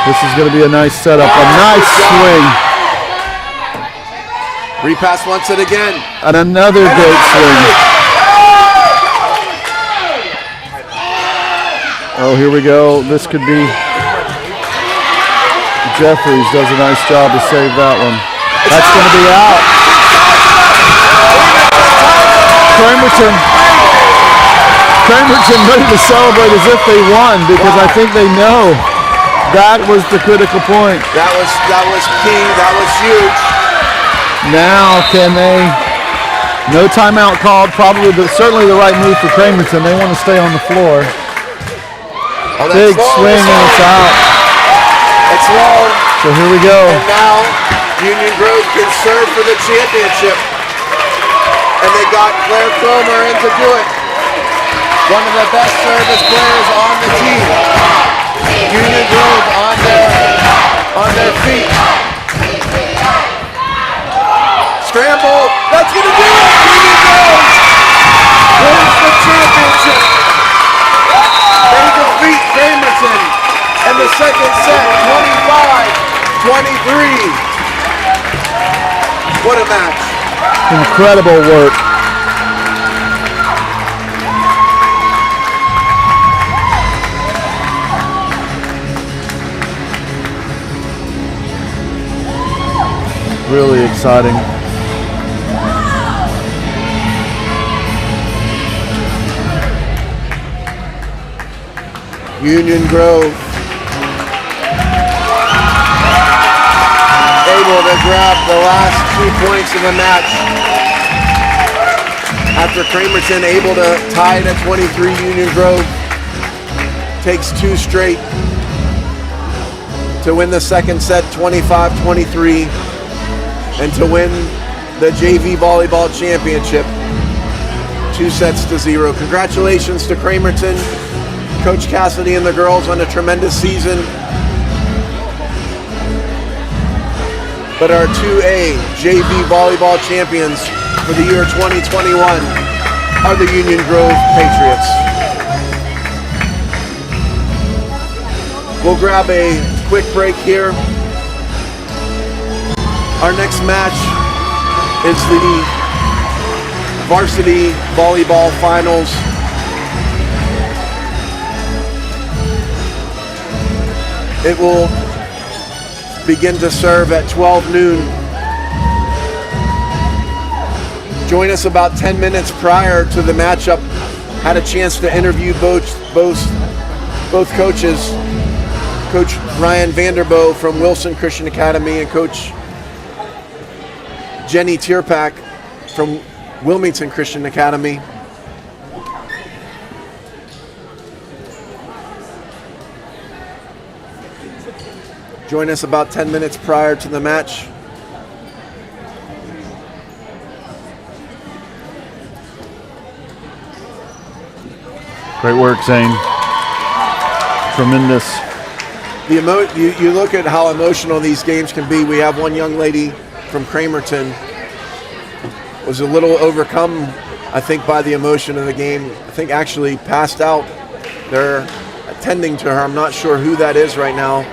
This is going to be a nice setup, a nice swing. Repass wants it again. And another great swing. Oh, here we go. This could be Jeffries does a nice job to save that one. That's going to be out. Cramerton ready to celebrate as if they won because I think they know that was the critical point. That was key. That was huge. Now can they? No timeout called. Certainly the right move for Cramerton. They want to stay on the floor. Oh, big swing and it's out. It's long. So here we go. And now Union Grove can serve for the championship. And they got Claire Cromer in to do it. One of the best service players on the team. Union Grove on their feet. Scramble. That's going to do it. Union Grove wins the championship. They defeat Cramerton in the second set, 25-23. What a match. Incredible work. Really exciting. Union Grove able to grab the last 2 points of the match. After Cramerton able to tie it at 23, Union Grove takes 2 straight to win the second set 25-23 and to win the JV Volleyball Championship 2-0. Congratulations to Cramerton, Coach Cassidy and the girls on a tremendous season. But our 2A JV Volleyball champions for the year 2021 are the Union Grove Patriots. We'll grab a quick break here. Our next match is the Varsity Volleyball Finals. It will begin to serve at 12 noon. Join us about 10 minutes prior to the matchup. Had a chance to interview both coaches, Coach Ryan Vanderbo from Wilson Christian Academy and Coach Jenny Tierpak from Wilmington Christian Academy. Join us about 10 minutes prior to the match. Great work, Zane. Tremendous. You look at how emotional these games can be. We have one young lady from Cramerton was a little overcome, I think, by the emotion of the game. I think actually passed out. They're attending to her. I'm not sure who that is right now.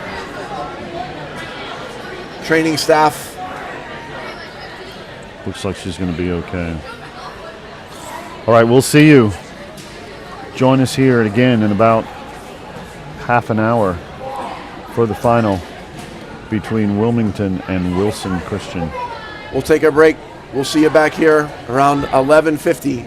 Training staff. Looks like she's going to be okay. All right, we'll see you. Join us here again in about half an hour for the final between Wilmington and Wilson Christian. We'll take a break. We'll see you back here around 11:50.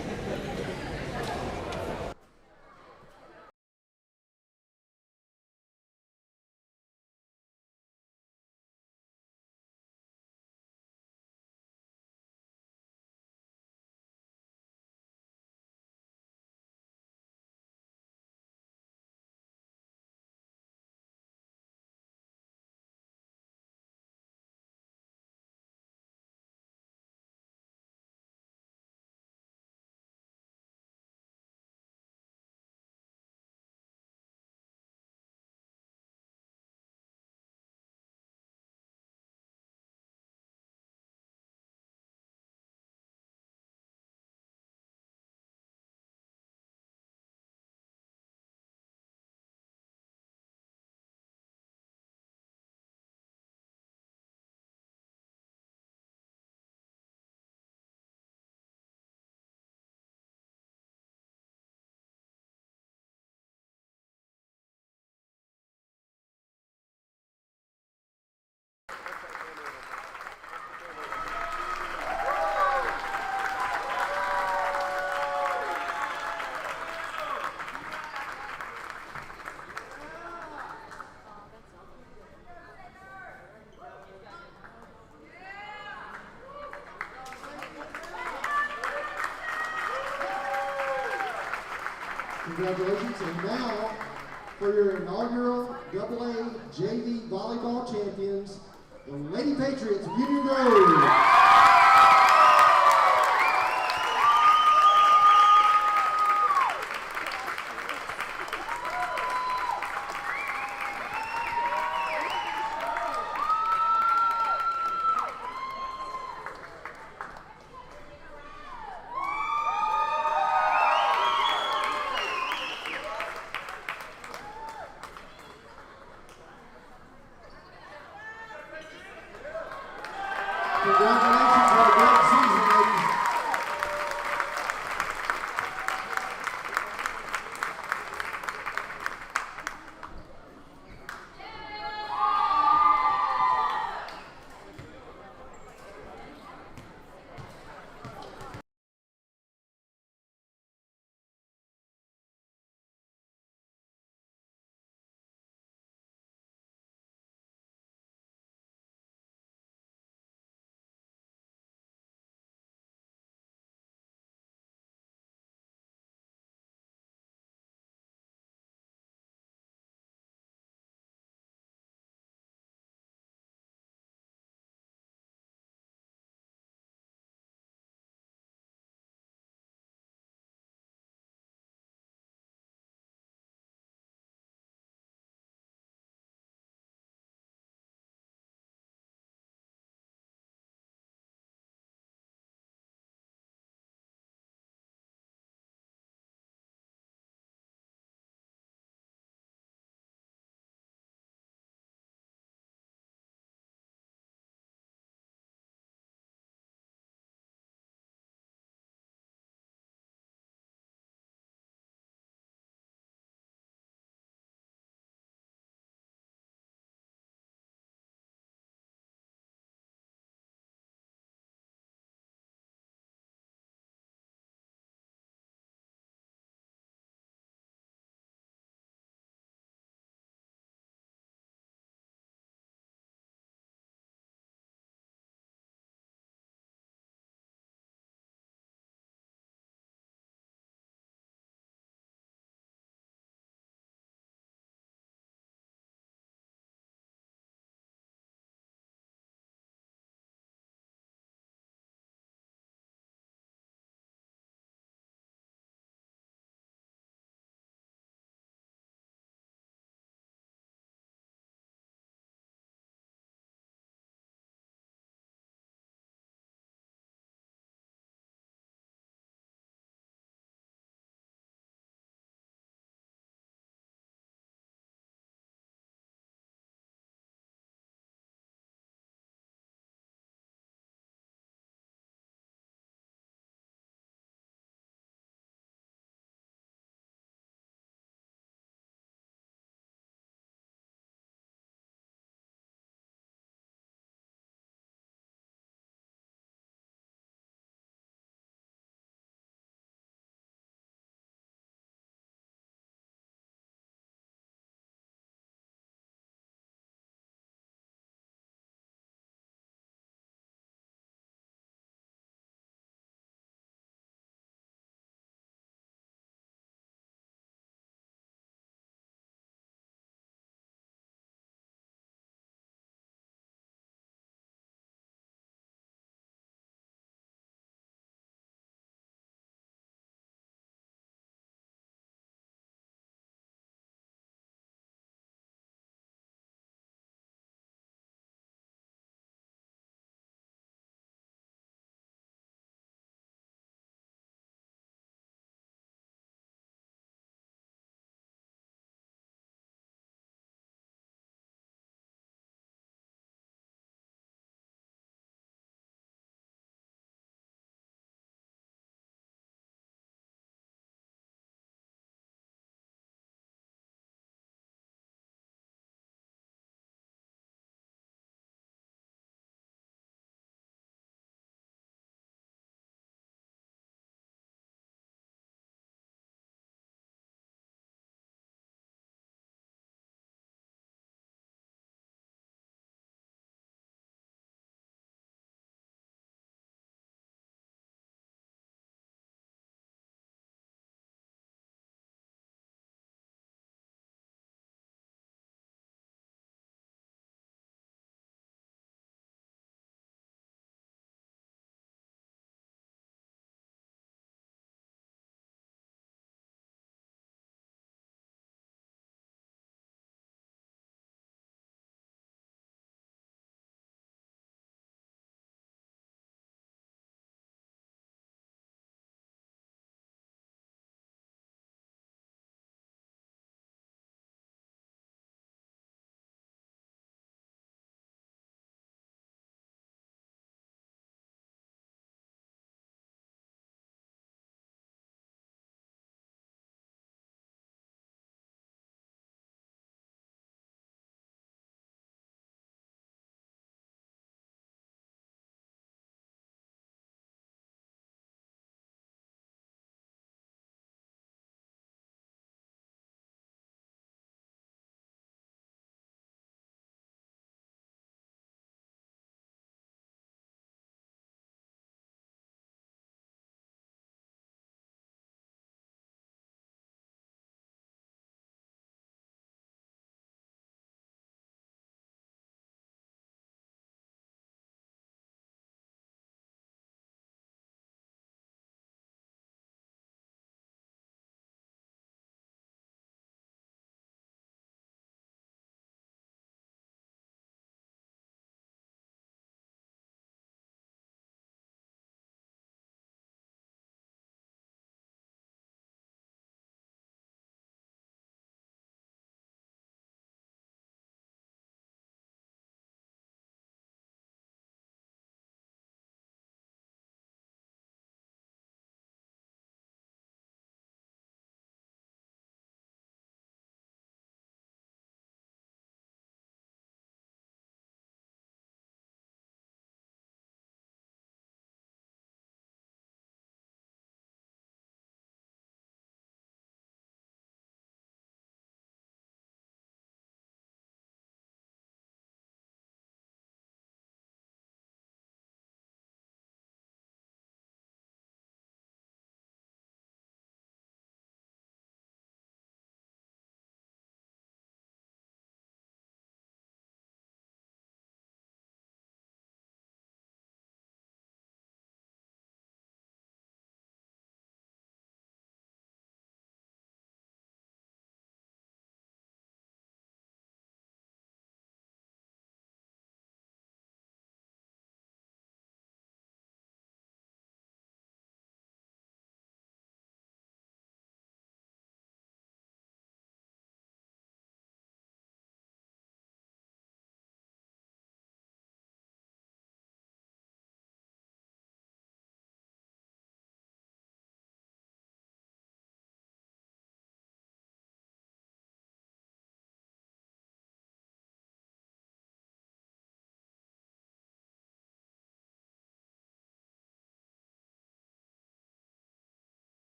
Congratulations, and now for your inaugural AA JV Volleyball Champions, the Lady Patriots of Union Grove. Congratulations.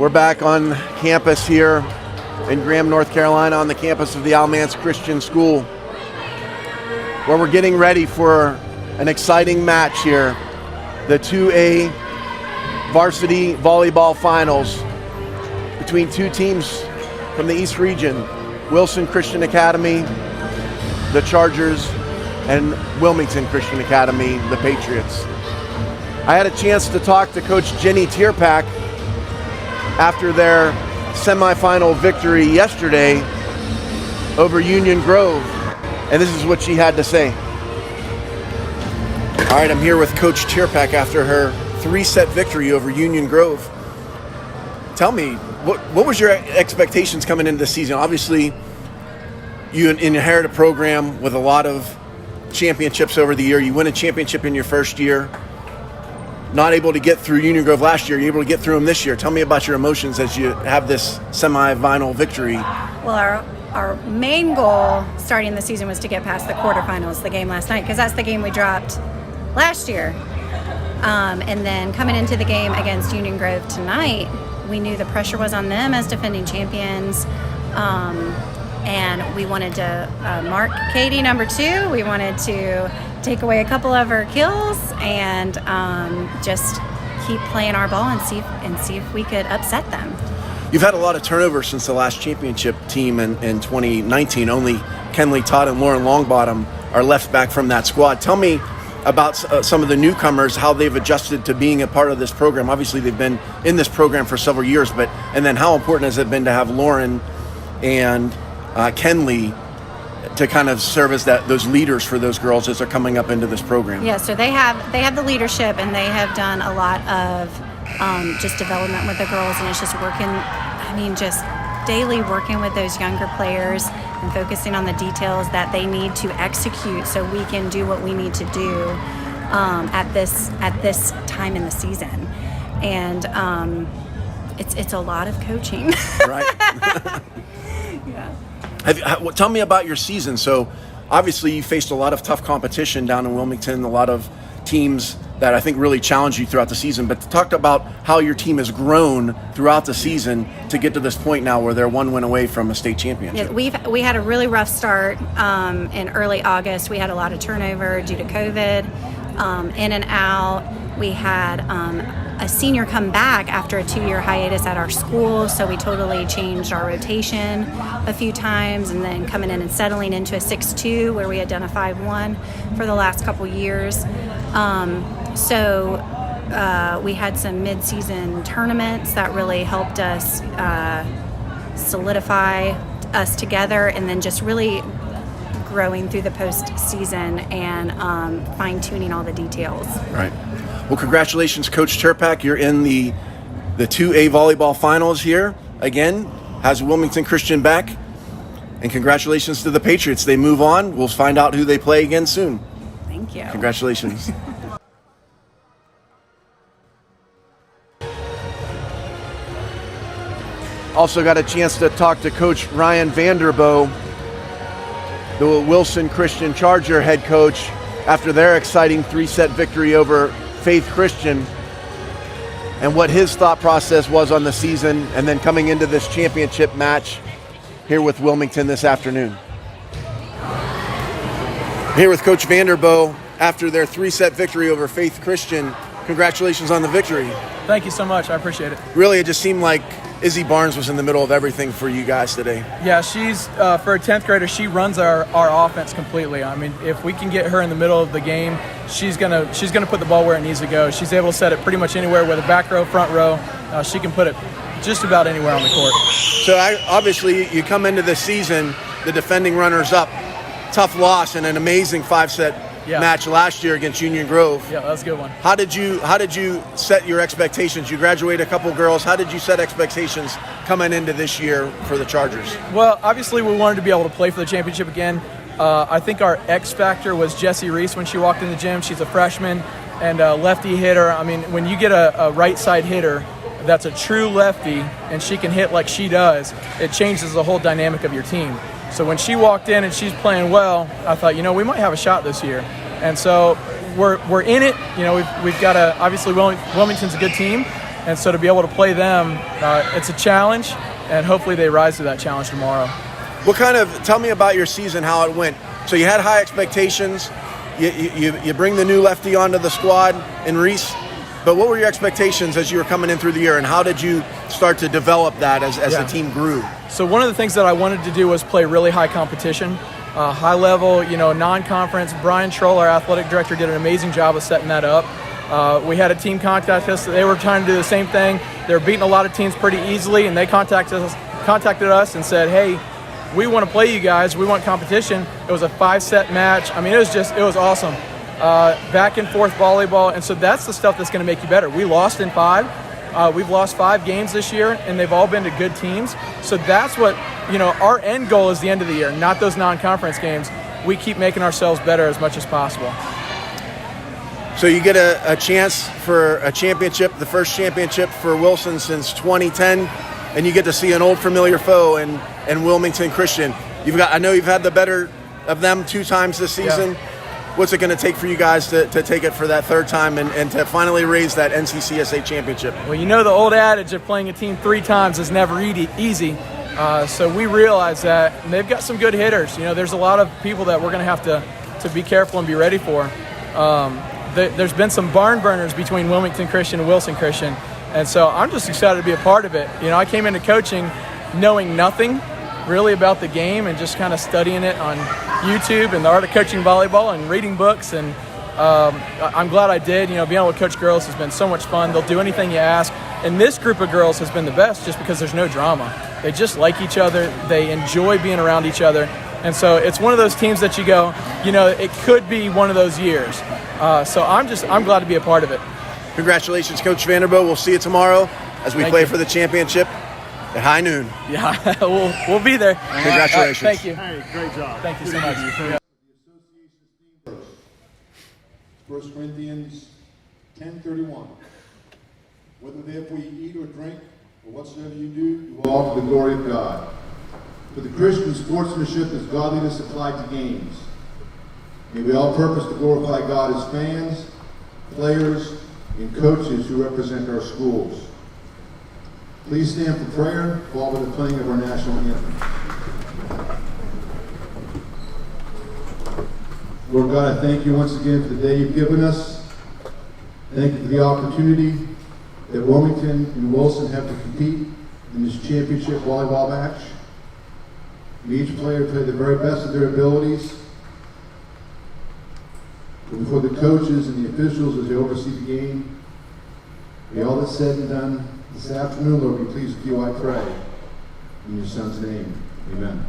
We're back on campus here in Graham, North Carolina, on the campus of the Alamance Christian School, where we're getting ready for an exciting match here, the 2A Varsity Volleyball Finals between two teams from the East Region, Wilson Christian Academy, the Chargers, and Wilmington Christian Academy, the Patriots. I had a chance to talk to Coach Jenny Tierpak after their semifinal victory yesterday over Union Grove, and this is what she had to say. All right, I'm here with Coach Tierpak after her 3-set victory over Union Grove. Tell me, what was your expectations coming into the season? Obviously, you inherit a program with a lot of championships over the year. You win a championship in your first year. Not able to get through Union Grove last year. You're able to get through them this year. Tell me about your emotions as you have this semi-final victory. Well, our main goal starting the season was to get past the quarterfinals, the game last night, because that's the game we dropped last year. And then coming into the game against Union Grove tonight, we knew the pressure was on them as defending champions. And we wanted to mark Katie number 2. We wanted to take away a couple of her kills and just keep playing our ball and see if we could upset them. You've had a lot of turnover since the last championship team in 2019. Only Kenley Todd and Lauren Longbottom are left back from that squad. Tell me about some of the newcomers, how they've adjusted to being a part of this program. Obviously, they've been in this program for several years, and then how important has it been to have Lauren and Kenley to kind of serve as those leaders for those girls as they're coming up into this program? Yeah, so they have the leadership, and they have done a lot of just development with the girls, and it's just working. Just daily working with those younger players and focusing on the details that they need to execute so we can do what we need to do at this time in the season. And it's a lot of coaching. Right. Yeah. Tell me about your season. So obviously you faced a lot of tough competition down in Wilmington, a lot of teams that I think really challenged you throughout the season, but talk about how your team has grown throughout the season to get to this point now where they're one win away from a state championship. Yeah, we had a really rough start in early August. We had a lot of turnover due to COVID, in and out. We had a senior come back after a 2-year hiatus at our school, so we totally changed our rotation a few times, and then coming in and settling into a 6-2 where we had done a 5-1 for the last couple years. So we had some mid-season tournaments that really helped us solidify us together, and then just really growing through the postseason and fine-tuning all the details. Right. Well, congratulations, Coach Tierpak. You're in the 2A volleyball finals here. Again, has Wilmington Christian back. And congratulations to the Patriots. They move on. We'll find out who they play again soon. Thank you. Congratulations. Also got a chance to talk to Coach Ryan Vanderbo, the Wilson Christian Charger head coach, after their exciting 3-set victory over Faith Christian, and what his thought process was on the season, and then coming into this championship match here with Wilmington this afternoon. Here with Coach Vanderbo after their 3-set victory over Faith Christian. Congratulations on the victory. Thank you so much. I appreciate it. Really, it just seemed like Izzy Barnes was in the middle of everything for you guys today. Yeah, she's for a 10th grader, she runs our offense completely. I mean, if we can get her in the middle of the game, she's gonna put the ball where it needs to go. She's able to set it pretty much anywhere, whether back row, front row. She can put it just about anywhere on the court. So obviously you come into this season, the defending runners-up, tough loss and an amazing 5-set match last year against Union Grove. Yeah, that's a good one. How did you set your expectations? You graduated a couple girls. How did you set expectations coming into this year for the Chargers? Well, obviously we wanted to be able to play for the championship again. I think our X factor was Jessie Reese when she walked in the gym. She's a freshman and a lefty hitter. I mean, when you get a right side hitter that's a true lefty and she can hit like she does, it changes the whole dynamic of your team. So when she walked in and she's playing well, I thought, we might have a shot this year. And so we're in it. We've got obviously Wilmington's a good team, And so to be able to play them, it's a challenge, and hopefully they rise to that challenge tomorrow. Tell me about your season, how it went. So you had high expectations. You bring the new lefty onto the squad in Reese. But what were your expectations as you were coming in through the year, and how did you start to develop that as the team grew? So one of the things that I wanted to do was play really high competition, high level, non-conference. Brian Troll, our athletic director, did an amazing job of setting that up. We had a team contact us. They were trying to do the same thing. They were beating a lot of teams pretty easily, and they contacted us and said, hey, we want to play you guys. We want competition. It was a 5-set match. I mean, it was awesome. Back and forth volleyball, and so that's the stuff that's going to make you better. We lost in 5. We've lost 5 games this year, and they've all been to good teams. So that's what, our end goal is the end of the year, not those non-conference games. We keep making ourselves better as much as possible. So you get a chance for a championship, the first championship for Wilson since 2010, and you get to see an old familiar foe in Wilmington Christian. I know you've had the better of them 2 times this season. Yeah. What's it going to take for you guys to take it for that 3rd time and to finally raise that NCCSA championship? Well, the old adage of playing a team 3 times is never easy. So we realize that, and they've got some good hitters. There's a lot of people that we're going to have to be careful and be ready for. There's been some barn burners between Wilmington Christian and Wilson Christian, and so I'm just excited to be a part of it. I came into coaching knowing nothing really about the game and just kind of studying it on YouTube and the art of coaching volleyball and reading books, and I'm glad I did. Being able to coach girls has been so much fun. They'll do anything you ask, and this group of girls has been the best just because there's no drama. They just like each other. They enjoy being around each other, and so it's one of those teams that you go, it could be one of those years. So I'm glad to be a part of it. Congratulations, Coach Vanderbilt. We'll see you tomorrow as we play for the championship at high noon. Yeah, we'll be there. Congratulations. Thank you. Hey, great job. Thank you so much. The association's theme verse, 1 Corinthians 10:31. Whether therefore you eat or drink, or whatsoever you do all to the glory of God. For the Christian sportsmanship is godliness applied to games. May we all purpose to glorify God as fans, players, and coaches who represent our schools. Please stand for prayer, followed by the playing of our national anthem. Lord God, I thank you once again for the day you've given us. Thank you for the opportunity that Wilmington and Wilson have to compete in this championship volleyball match. May each player play the very best of their abilities. But before the coaches and the officials as they oversee the game, may all that's said and done this afternoon, Lord, be pleased with you, I pray. In your Son's name, amen.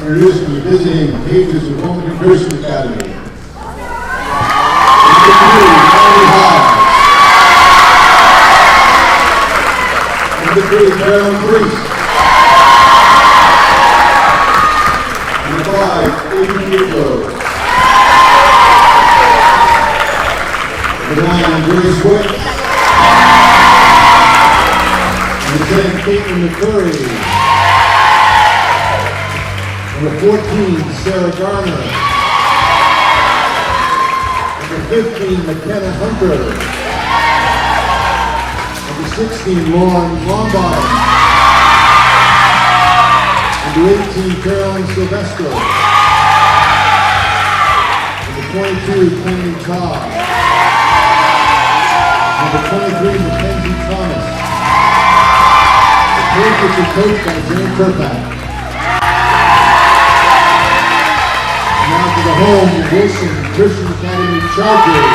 Introducing the visiting pages of Wilmington Christian Academy. Number 3, Carolyn Priest. Number 5, Adrian Diplo. Number 9, Grace Wick. Number 10, Caitlin McCurry. Number 14, Sarah Garner. 15, McKenna Hunter. Number 16, Lauren Lombard. Number 18, Carolyn Silvestro. Number 22, Kenny Todd. Number 23, Mackenzie Thomas. The Patriots are coached by Jan Kerpak. Now to the home, Wilson Christian Academy Chargers.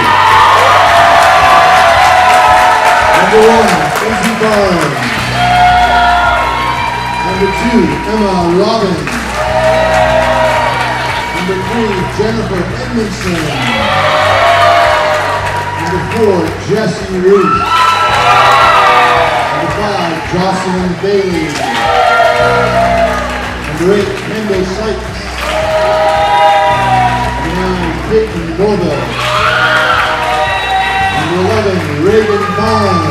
Number 1, Izzy Barnes. Number 2, Emma Robbins. Number 3, Jennifer Edmondson. Number 4, Jessie Ruth. Number 5, Jocelyn Bailey. Number 8, Kendall Sykes. Peyton Norville. Number 11, Reagan Vaughn.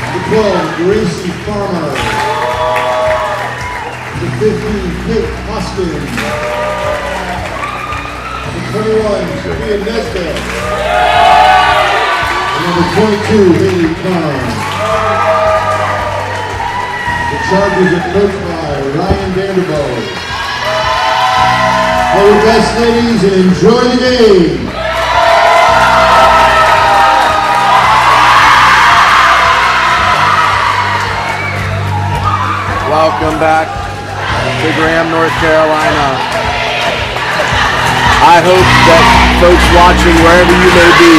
Number 12, Gracie Farmer. Number 15, Kate Hoskins. Number 21, Sophia Nesbitt. And number 22, Haley Kahn. The Chargers are coached by Ryan Vanderbilt. All the best, ladies, and enjoy the game. Welcome back to Graham, North Carolina. I hope that folks watching wherever you may be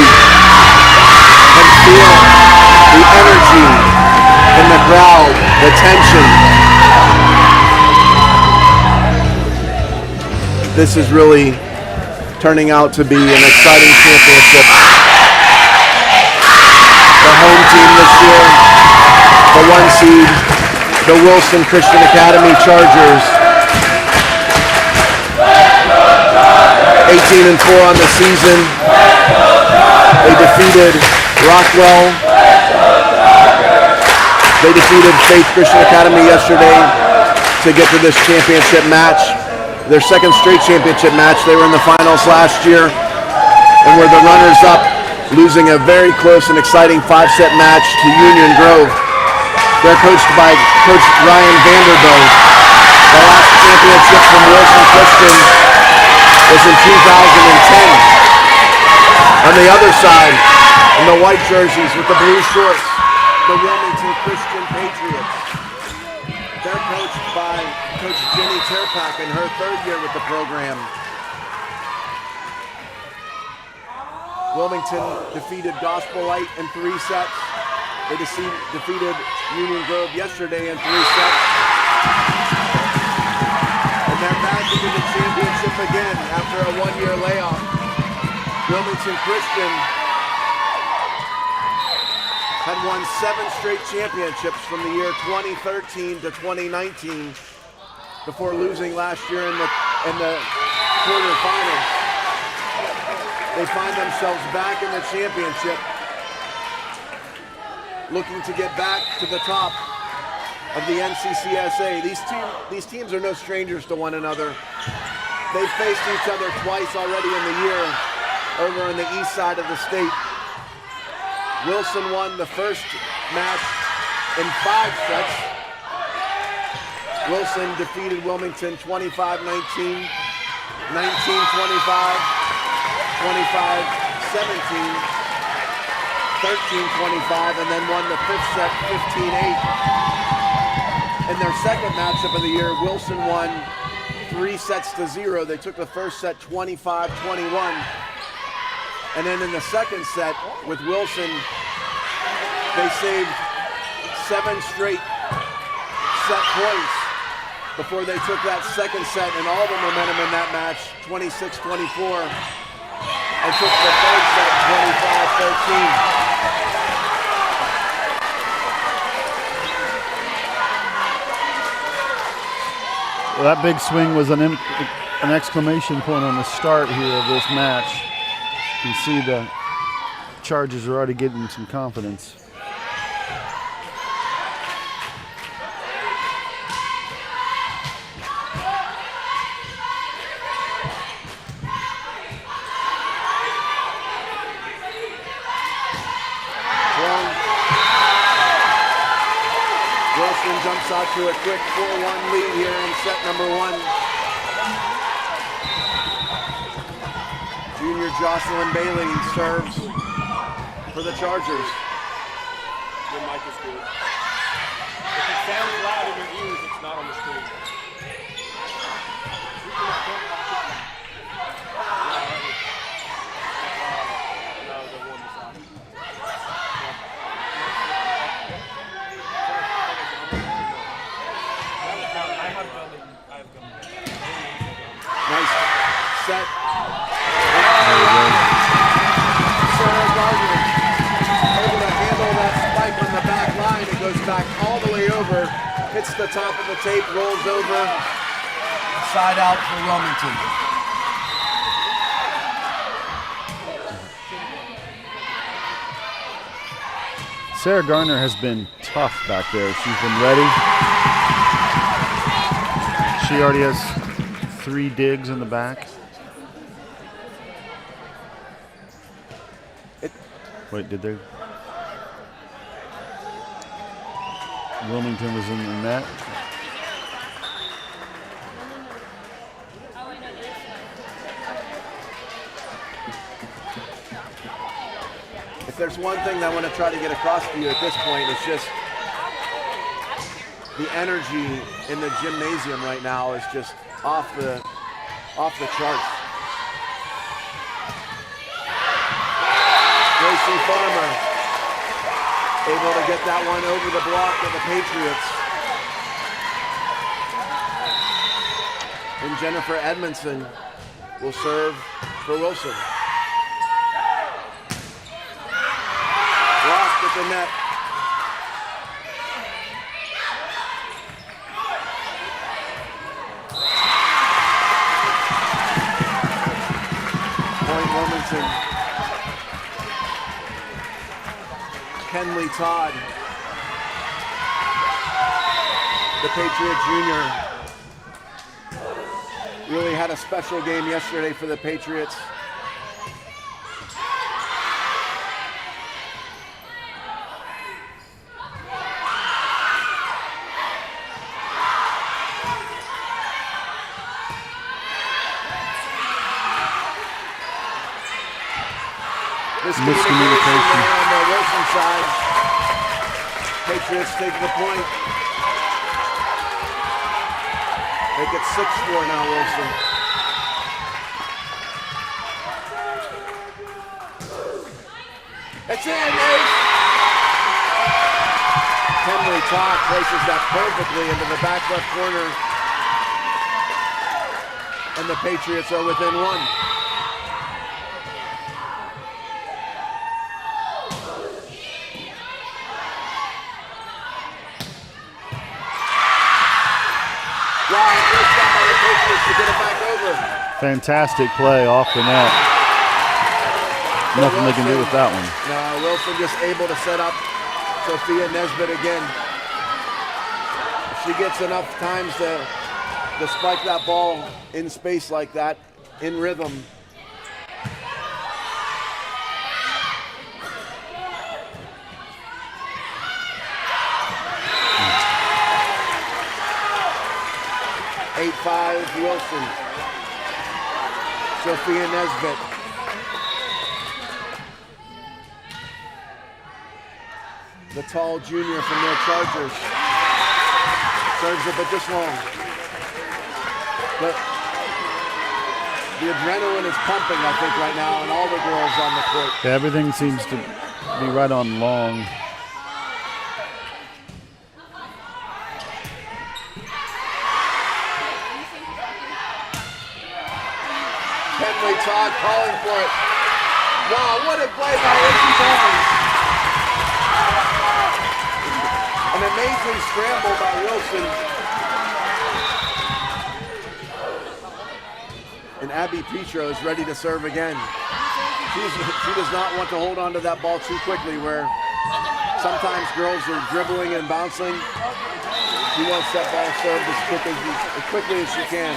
can feel the energy in the crowd, the tension. This is really turning out to be an exciting championship. The home team this year, the 1 seed, the Wilson Christian Academy Chargers. 18-4 on the season. They defeated Rockwell. They defeated Faith Christian Academy yesterday to get to this championship match. Their second straight championship match. They were in the finals last year and were the runners-up, losing a very close and exciting 5-set match to Union Grove. They're coached by Coach Ryan Vanderbilt. The last championship from Wilson Christian was in 2010. On the other side, in the white jerseys with the blue shorts, the Wilmington Christian Patriots. They're coached by Coach Jenny Terpak in her 3rd year with the program. Wilmington defeated Gospel Light in 3 sets. They defeated Union Grove yesterday in 3 sets. And they're back into the championship again after a 1-year layoff. Wilmington Christian had won 7 straight championships from the year 2013 to 2019 before losing last year in the quarterfinals. They find themselves back in the championship, looking to get back to the top of the NCCSA. These teams are no strangers to one another. They've faced each other twice already in the year over on the east side of the state. Wilson won the first match in 5 sets. Wilson defeated Wilmington 25-19, 19-25, 25-17, 13-25, and then won the 5th set 15-8. In their second matchup of the year, Wilson won 3-0. They took the first set 25-21. And then in the second set with Wilson, they saved 7 straight set points before they took that second set and all the momentum in that match, 26-24, and took the third set 25-13. Well, that big swing was an exclamation point on the start here of this match. You can see the Chargers are already getting some confidence. jumps out to a quick 4-1 lead here in set number 1. Junior Jocelyn Bailey serves for the Chargers. Your mic is good. If it sounds loud in your ears, it's not on the screen. Nice set. Sarah Gardner able to handle that spike on the back line. It goes back all the way over, hits the top of the tape, rolls over, side out for Wilmington. Sarah Garner has been tough back there. She's been ready. She already has 3 digs in the back. Wait, did they? Wilmington was in the net. If there's one thing that I want to try to get across to you at this point, it's just the energy in the gymnasium right now is just off the charts. Gracie Farmer able to get that one over the block of the Patriots. And Jennifer Edmondson will serve for Wilson. Blocked at the net. Point Wilmington. Kenley Todd, the Patriot Junior, really had a special game yesterday for the Patriots. Miscommunication on the Wilson side. Patriots take the point. Make it 6-4 now, Wilson. It's in, Ace! Henry Todd places that perfectly into the back left corner. And the Patriots are within 1. To get it back over. Fantastic play off the net. Nothing they can do with that one. No, Wilson just able to set up Sophia Nesbitt again. If she gets enough times to spike that ball in space like that, in rhythm. Wilson. Sophia Nesbitt. The tall junior from their Chargers. Serves it, but just long. But the adrenaline is pumping, I think, right now, and all the girls on the court. Yeah, everything seems to be right on long. Henry Todd calling for it. Wow, what a play by Ricky Barnes. An amazing scramble by Wilson. And Abby Petro is ready to serve again. She does not want to hold on to that ball too quickly, where sometimes girls are dribbling and bouncing. She wants that ball served as quickly as she can.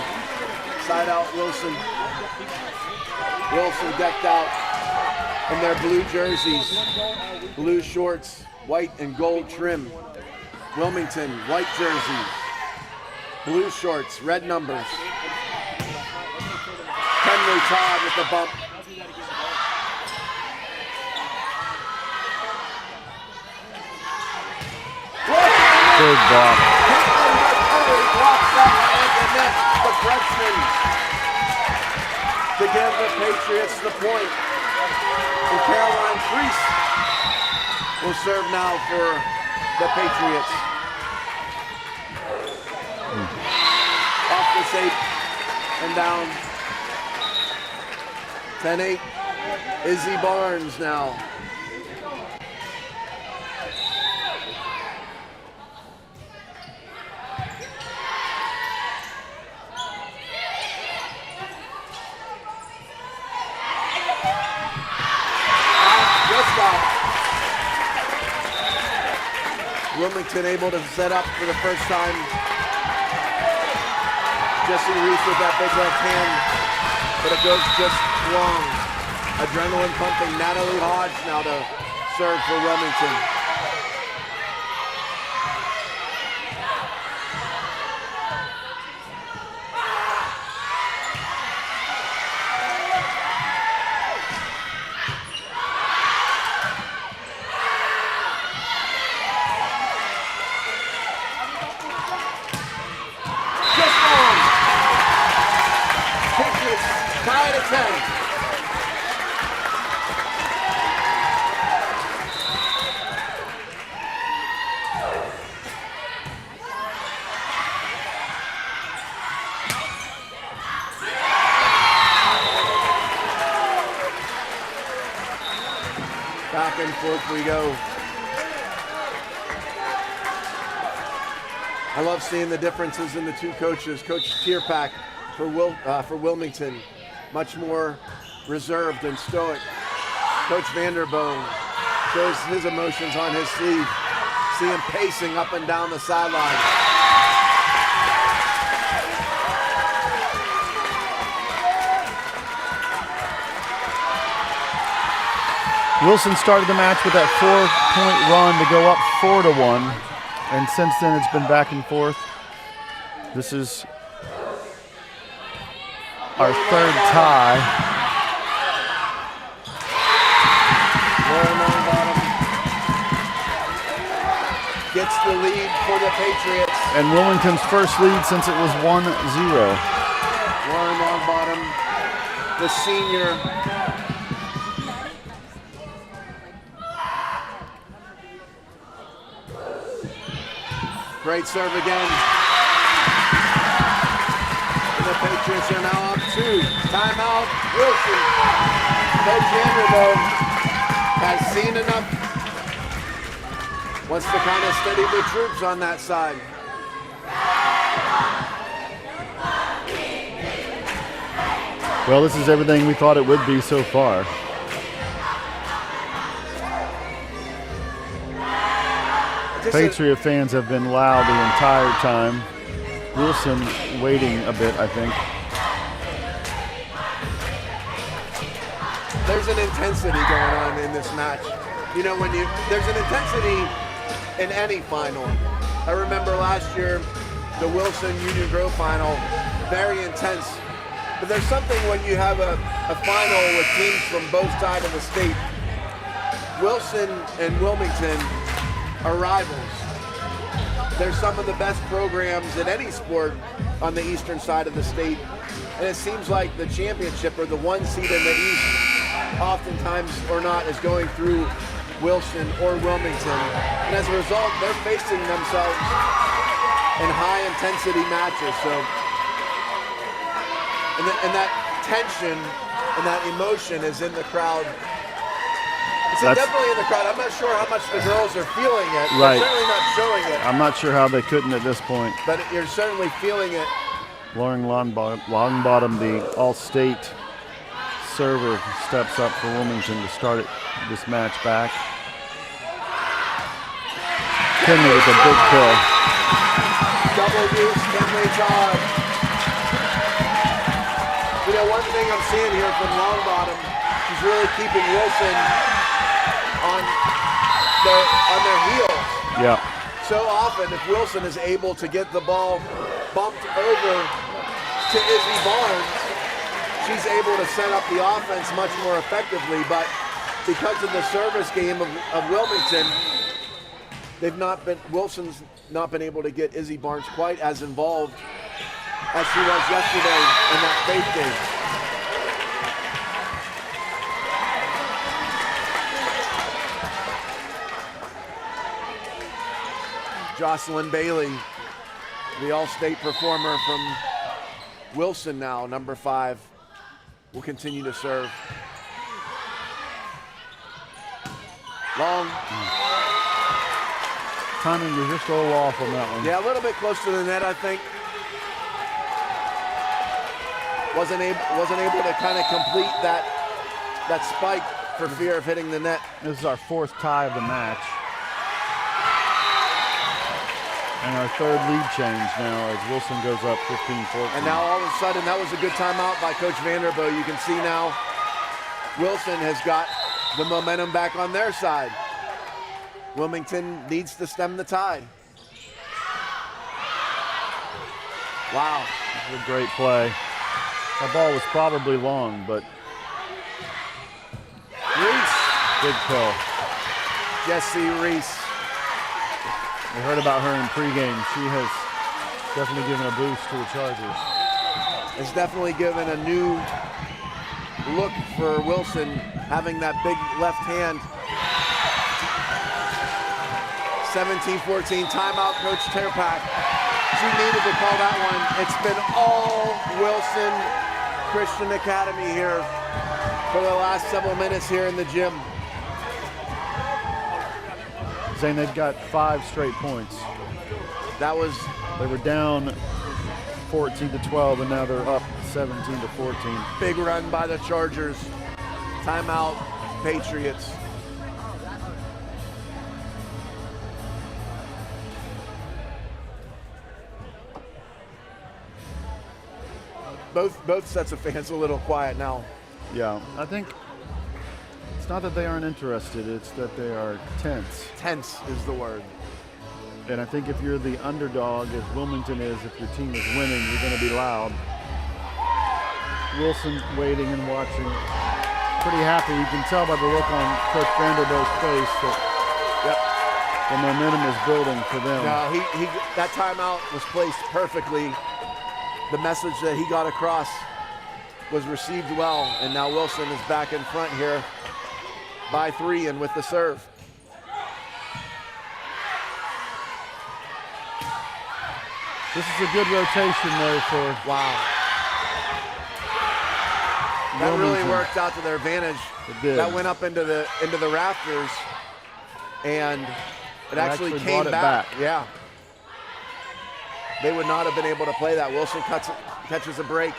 Side out Wilson. Wilson decked out in their blue jerseys, blue shorts, white and gold trim. Wilmington, white jerseys, blue shorts, red numbers. Henry Todd with the bump. Big block. Blocks that one at the net. The freshman to give the Patriots the point. And Caroline Priest will serve now for the Patriots. Off the safe and down. 10-8. Izzy Barnes now. Wilmington able to set up for the first time. Jesse Reese with that big left hand, but it goes just long. Adrenaline pumping. Natalie Hodge now to serve for Wilmington. Tied at 10. Back and forth we go. I love seeing the differences in the two coaches. Coach Tierpak for Wilmington, much more reserved and stoic. Coach Vanderbone shows his emotions on his sleeve. See him pacing up and down the sideline. Wilson started the match with that 4-point run to go up 4-1, and since then it's been back and forth. This is our third tie. Lauren Longbottom gets the lead for the Patriots. And Wilmington's first lead since it was 1-0. Lauren Longbottom, the senior. Great serve again. And the Patriots are now up 2. Timeout, Wilson. Coach Vanderbilt has seen enough. Wants to kind of steady the troops on that side. Well, this is everything we thought it would be so far. Patriot fans have been loud the entire time. Wilson waiting a bit, I think. There's an intensity going on in this match. You know, there's an intensity in any final. I remember last year, the Wilson Union Grove final, very intense. But there's something when you have a final with teams from both sides of the state. Wilson and Wilmington are rivals. They're some of the best programs in any sport on the eastern side of the state. And it seems like the championship or the one seed in the East, oftentimes or not, is going through Wilson or Wilmington. And as a result, they're facing themselves in high intensity matches. So, and that tension and that emotion is in the crowd. It's definitely in the crowd. I'm not sure how much the girls are feeling it. Right. They're certainly not showing it. I'm not sure how they couldn't at this point. But you're certainly feeling it. Lauren Longbottom, the all-state server, steps up for Wilmington to start this match back. Kinley with a big kill. Double use, Kinley Todd. You know, one thing I'm seeing here from Longbottom, she's really keeping Wilson on their heels. Yeah. so often if Wilson is able to get the ball bumped over to Izzy Barnes, she's able to set up the offense much more effectively. But because of the service game of Wilmington, Wilson's not been able to get Izzy Barnes quite as involved as she was yesterday in that faith game. Jocelyn Bailey, the All-State performer from Wilson now, number 5, will continue to serve. Long. Timing was just a little off on that one. Yeah, a little bit close to the net, I think. Wasn't able to kind of complete that spike for fear of hitting the net. This is our 4th tie of the match. And our 3rd lead change now as Wilson goes up 15-14. And now all of a sudden, that was a good timeout by Coach Vanderbilt. You can see now Wilson has got the momentum back on their side. Wilmington needs to stem the tide. Wow. This is a great play. That ball was probably long, but Reese. big kill. Jessie Reese. We heard about her in pregame. She has definitely given a boost to the Chargers. It's definitely given a new look for Wilson, having that big left hand. 17-14 timeout, Coach Terpak. She needed to call that one. It's been all Wilson Christian Academy here for the last several minutes here in the gym. Saying they've got 5 straight points. They were down 14-12 and now they're up 17-14. Big run by the Chargers. Timeout, Patriots. Both sets of fans a little quiet now. Yeah, I think it's not that they aren't interested, it's that they are tense. Tense is the word. And I think if you're the underdog, as Wilmington is, if your team is winning, you're going to be loud. Wilson waiting and watching. Pretty happy. You can tell by the look on Coach Vanderbilt's face that the momentum is building for them. No, that timeout was placed perfectly. The message that he got across was received well, and now Wilson is back in front here by 3 and with the serve. This is a good rotation though for That really worked out to their advantage. It did. That went up into the rafters, and it actually came brought it back. Yeah. They would not have been able to play that. Wilson catches a break.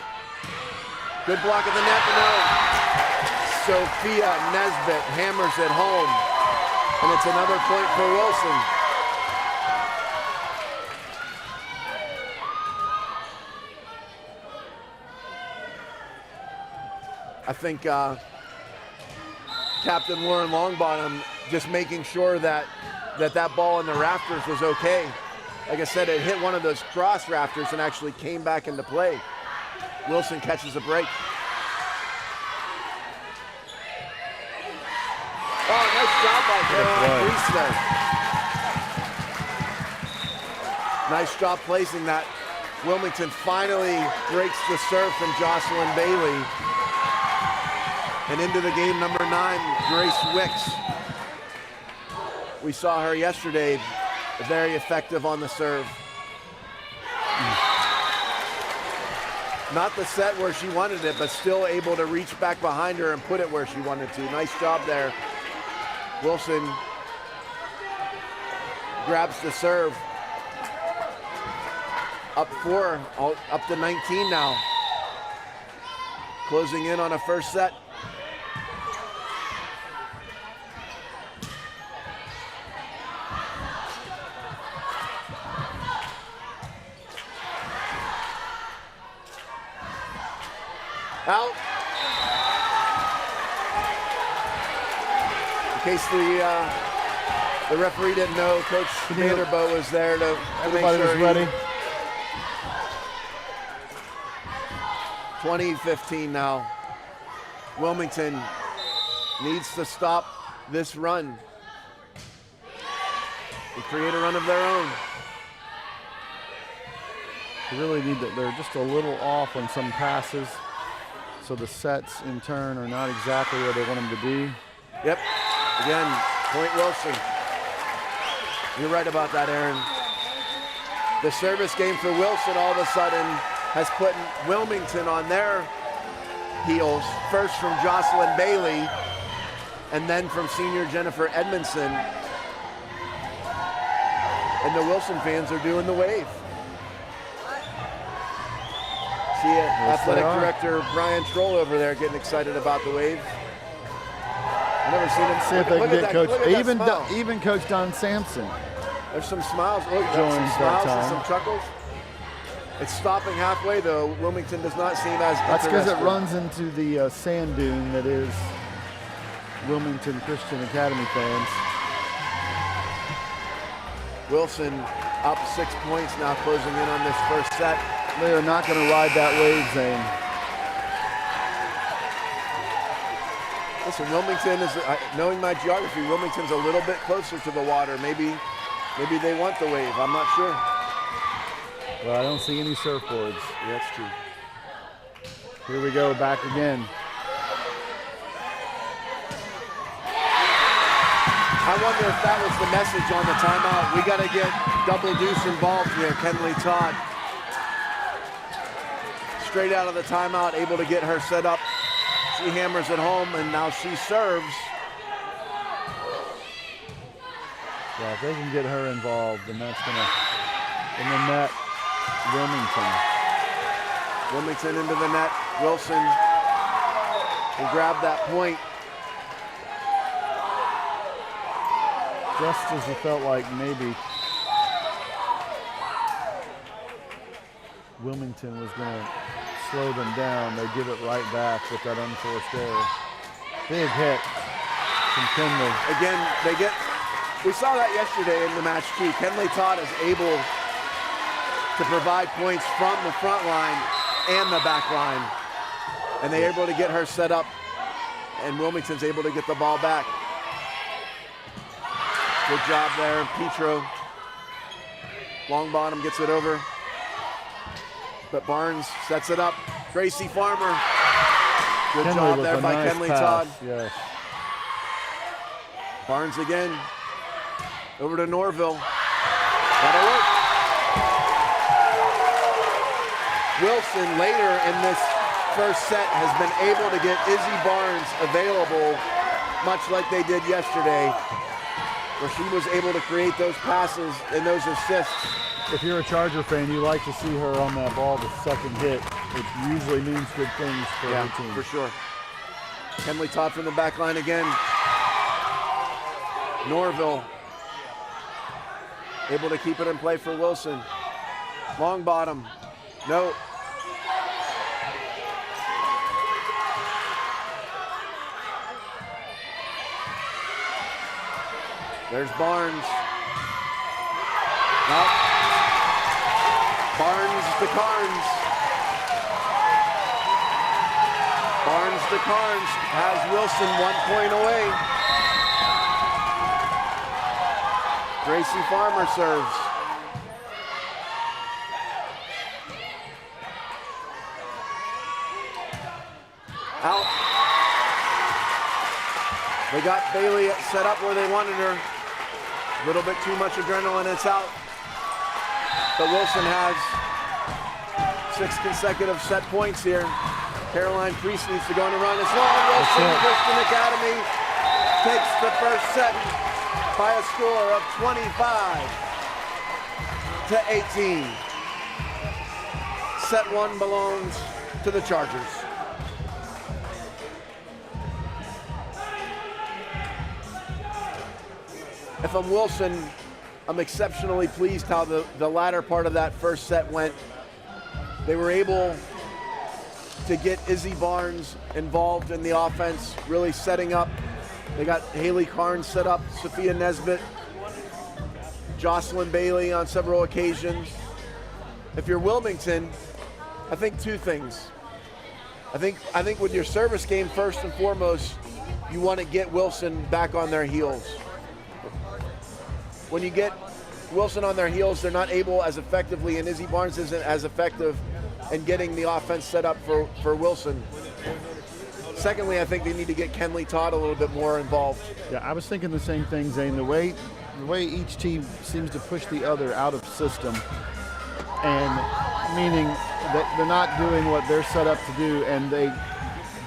Good block at the net, no. Sophia Nesbitt hammers it home, and it's another point for Wilson. I think Captain Lauren Longbottom just making sure that ball in the rafters was okay. Like I said, it hit one of those cross rafters and actually came back into play. Wilson catches a break. Oh, nice job by Caroline Reese there. Nice job placing that. Wilmington finally breaks the serve from Jocelyn Bailey. And into the game, number 9, Grace Wicks. We saw her yesterday, very effective on the serve. Not the set where she wanted it, but still able to reach back behind her and put it where she wanted to. Nice job there. Wilson grabs the serve. Up 4, up to 19 now. Closing in on a first set. Out. In case the The referee didn't know Coach Vanderboot was there to Everybody make sure was ready. 20-15 now. Wilmington needs to stop this run and create a run of their own. They really need that. They're just a little off on some passes, so the sets in turn are not exactly where they want them to be. Yep. Again, point Wilson. You're right about that, Aaron. The service game for Wilson all of a sudden has put Wilmington on their heels, first from Jocelyn Bailey and then from senior Jennifer Edmondson. And the Wilson fans are doing the wave. See it, athletic director Brian Troll over there getting excited about the wave. I've never seen him. See if they can get Coach, smile. even Coach Don Sampson. There's some smiles. Look, there's some Joins that smiles and time. some chuckles. It's stopping halfway though. Wilmington does not seem as That's because it interested. runs into the sand dune that is Wilmington Christian Academy fans. Wilson up 6 points now, closing in on this first set. They are not going to ride that wave, Zane. Listen, Wilmington is, knowing my geography, Wilmington's a little bit closer to the water. Maybe they want the wave. I'm not sure. Well, I don't see any surfboards. Yeah, that's true. Here we go, back again. I wonder if that was the message on the timeout. We got to get double deuce involved here. Kenley Todd, straight out of the timeout, able to get her set up. She hammers it home, and now she serves. Yeah, if they can get her involved, then that's going to, in the net, Wilmington. Wilmington into the net. Wilson will grab that point. Just as you felt like maybe Wilmington was going to slow them down, they give it right back with that unforced error. Big hit from Kenley. Again, we saw that yesterday in the match too. Kenley Todd is able to provide points from the front line and the back line. And they're able to get her set up, and Wilmington's able to get the ball back. Good job there, Petro. Long bottom gets it over. But Barnes sets it up. Gracie Farmer. Good Kenley job with there a by nice Kenley pass. Todd. Yes. Barnes again. Over to Norville. That'll work. Wilson later in this first set has been able to get Izzy Barnes available, much like they did yesterday, where she was able to create those passes and those assists. If you're a Charger fan, you like to see her on that ball the second hit, which usually means good things for her team. For sure. Kenley Todd from the back line again. Norville able to keep it in play for Wilson. Long bottom. No. There's Barnes. No. Barnes to Carnes. Barnes to Carnes has Wilson 1 point away. Gracie Farmer serves. Out. They got Bailey set up where they wanted her. A little bit too much adrenaline, it's out. But Wilson has 6 consecutive set points here. Caroline Priest needs to go on a run. It's long. Wilson Christian Academy takes the first set by a score of 25-18. Set 1 belongs to the Chargers. If I'm Wilson, I'm exceptionally pleased how the latter part of that first set went. They were able to get Izzy Barnes involved in the offense, really setting up. They got Haley Carnes set up, Sophia Nesbitt Jocelyn Bailey on several occasions. If you're Wilmington, I think two things. I think with your service game, first and foremost, you want to get Wilson back on their heels. When you get Wilson on their heels, they're not able as effectively, and Izzy Barnes isn't as effective in getting the offense set up for Wilson. Secondly, I think they need to get Kenley Todd a little bit more involved. Yeah, I was thinking the same thing, Zane. The way each team seems to push the other out of system, and meaning that they're not doing what they're set up to do, and they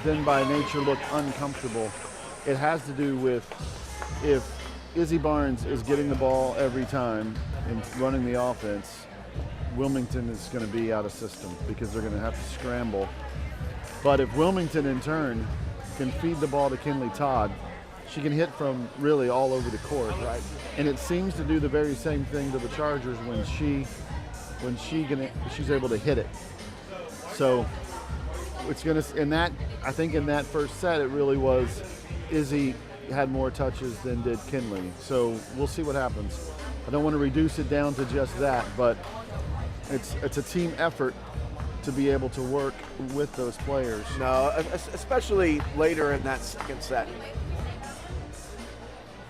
then by nature look uncomfortable. It has to do with if Izzy Barnes is getting the ball every time and running the offense, Wilmington is going to be out of system because they're going to have to scramble. But if Wilmington in turn can feed the ball to Kenley Todd, she can hit from really all over the court, right? And it seems to do the very same thing to the Chargers when she's able to hit it. So it's going to, in that, I think in that first set, it really was Izzy had more touches than did Kenley. So we'll see what happens. I don't want to reduce it down to just that, but it's a team effort to be able to work with those players. No, especially later in that second set.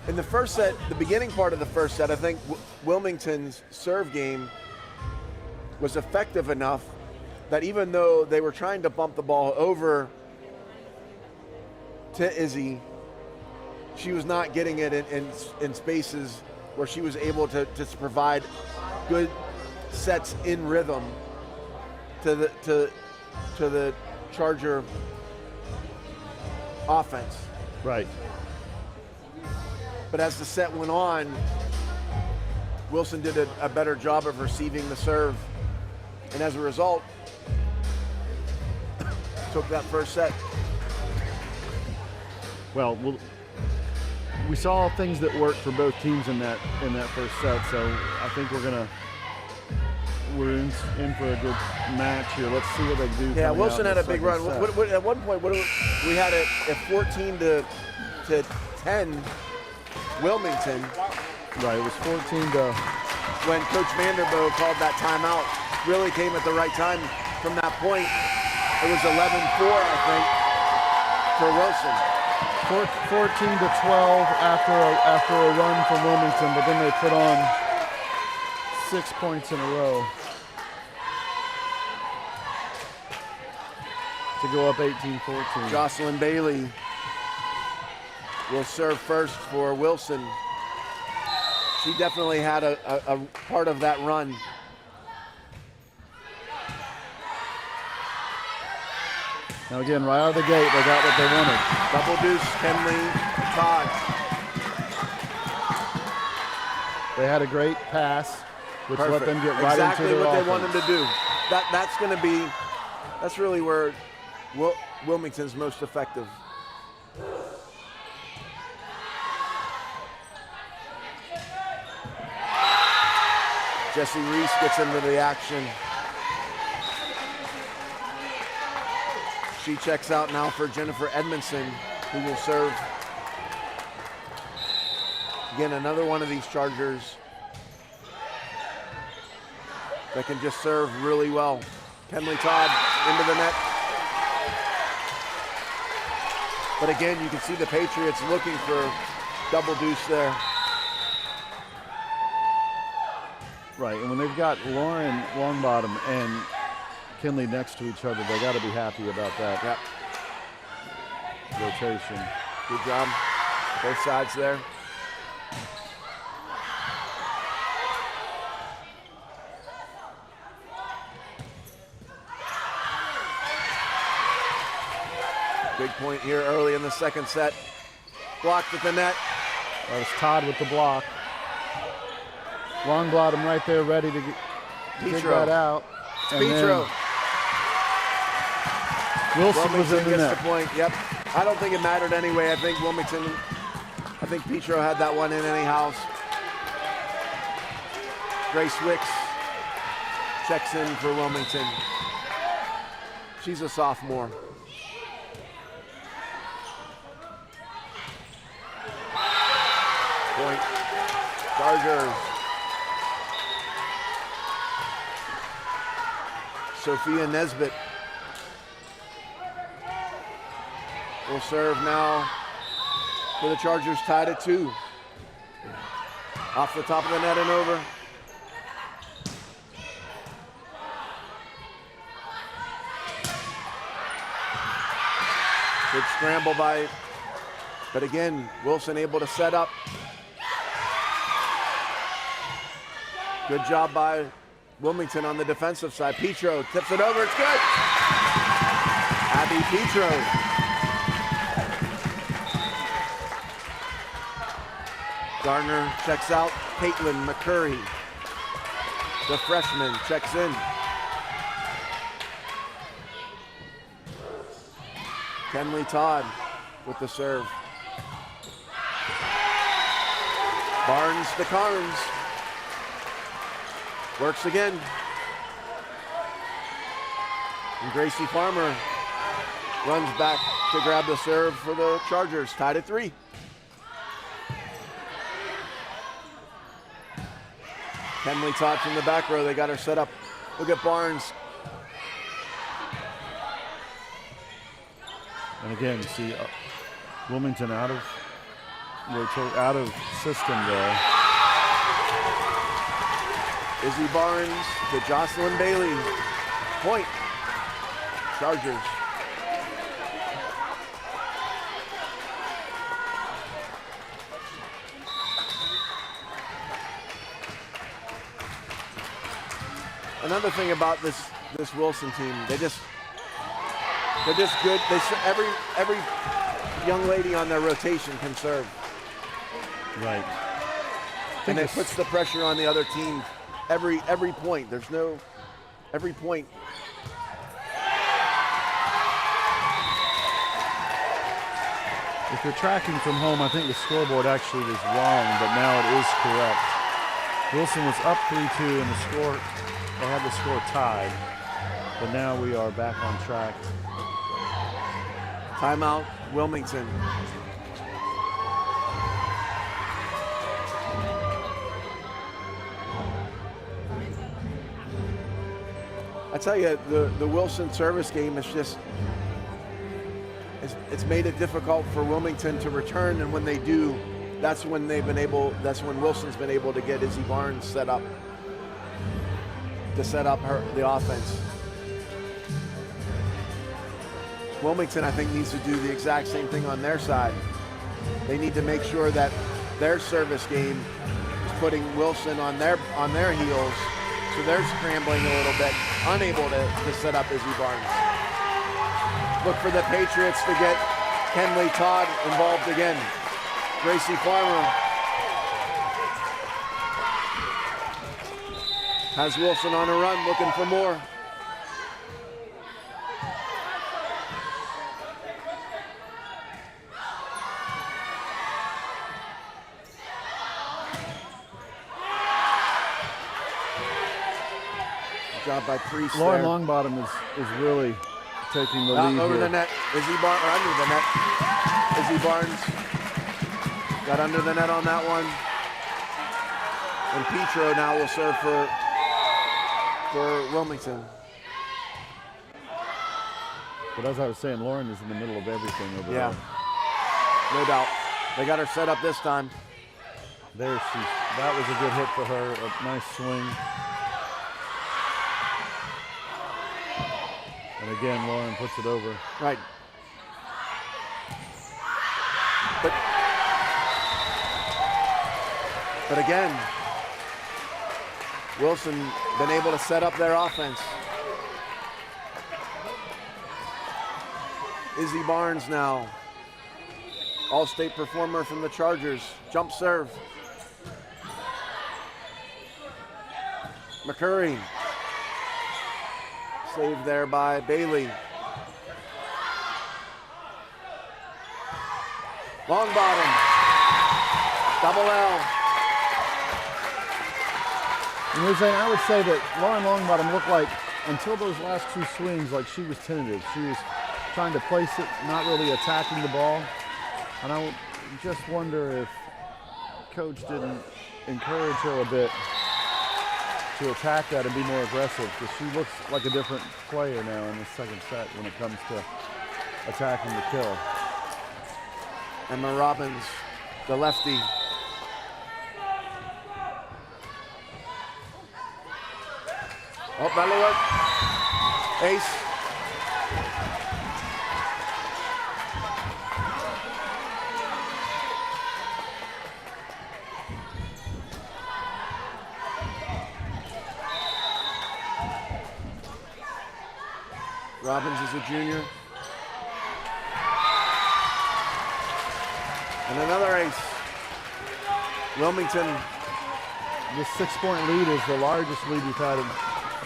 In the first set, the beginning part of the first set, I think Wilmington's serve game was effective enough that even though they were trying to bump the ball over to Izzy, she was not getting it in spaces where she was able to just provide good sets in rhythm to the Charger offense. Right. But as the set went on, Wilson did a better job of receiving the serve, and as a result, took that first set. Well, we saw things that worked for both teams in that first set, so I think we're in for a good match here. Let's see what they do. Yeah, Wilson had a big run. Set. At one point, we had it at 14 to 10. Wilmington. Right, it was 14 to. When Coach Vanderbo called that timeout, really came at the right time. From that point, it was 11-4, I think, for Wilson. 14 to 12 after a run from Wilmington, but then they put on 6 points in a row to go up 18-14. Jocelyn Bailey will serve first for Wilson. She definitely had a part of that run. Now again, right out of the gate, they got what they wanted. Double deuce, Kenley Todd. They had a great pass, which let them get right exactly into their what they offense. want them to do. That's really where Wilmington's most effective. Jessie Reese gets into the action. She checks out now for Jennifer Edmondson, who will serve. Again, another one of these Chargers that can just serve really well. Kenley Todd into the net. But again, you can see the Patriots looking for double deuce there. Right, and when they've got Lauren Longbottom and Kenley next to each other, they got to be happy about that. Yep. Rotation. Good job, both sides there. Big point here early in the second set. Blocked at the net. That was Todd with the block. Longbottom right there ready to dig that out. Petro. Wilson was in the gets net. the point. Yep. I don't think it mattered anyway. I think Petro had that one in anyhow. Grace Wicks checks in for Wilmington. She's a sophomore. Point. Chargers. Sophia Nesbitt will serve now for the Chargers, tied at 2. Off the top of the net and over. Good scramble but again, Wilson able to set up. Good job by Wilmington on the defensive side. Petro tips it over, it's good. Abby Petro. Gardner checks out. Caitlin McCurry, the freshman, checks in. Kenley Todd with the serve. Barnes to Carnes. Works again. And Gracie Farmer runs back to grab the serve for the Chargers, tied at 3. Kenley Todd from the back row, they got her set up. Look at Barnes. And again, you see Wilmington out of system there. Izzy Barnes to Jocelyn Bailey. Point. Chargers. Another thing about this Wilson team, they're just good. Every young lady on their rotation can serve. Right. And it puts the pressure on the other team every point. There's no every point. If you're tracking from home, I think the scoreboard actually was wrong, but now it is correct. Wilson was up 3-2 and they had the score tied, but now we are back on track. Timeout, Wilmington. I tell you, the Wilson service game is just, it's made it difficult for Wilmington to return, and when they do, that's when Wilson's been able to get Izzy Barnes set up the offense. Wilmington, I think, needs to do the exact same thing on their side. They need to make sure that their service game is putting Wilson on their heels, so they're scrambling a little bit, unable to set up Izzy Barnes. Look for the Patriots to get Kenley Todd involved again. Gracie Farmer has Wilson on a run, looking for more. Good job by Priest. Lauren Longbottom is really taking the lead over here. the net. Izzy Barnes, or under the net. Izzy Barnes got under the net on that one. And Petro now will serve for Wilmington. But as I was saying, Lauren is in the middle of everything over there. No doubt. They got her set up this time. That was a good hit for her. A nice swing. And again, Lauren puts it over. Right. But again, Wilson been able to set up their offense. Izzy Barnes now, all-state performer from the Chargers. Jump serve. McCurry. Saved there by Bailey. Longbottom. Double L. And I would say that Lauren Longbottom looked like, until those last two swings, like she was tentative. She was trying to place it, not really attacking the ball. And I just wonder if Coach didn't encourage her a bit. to attack that and be more aggressive, because she looks like a different player now in the second set when it comes to attacking the kill. Emma Robbins, the lefty. Oh, belly work. Ace. Robbins is a junior. And another ace. Wilmington. This 6-point lead is the largest lead we've had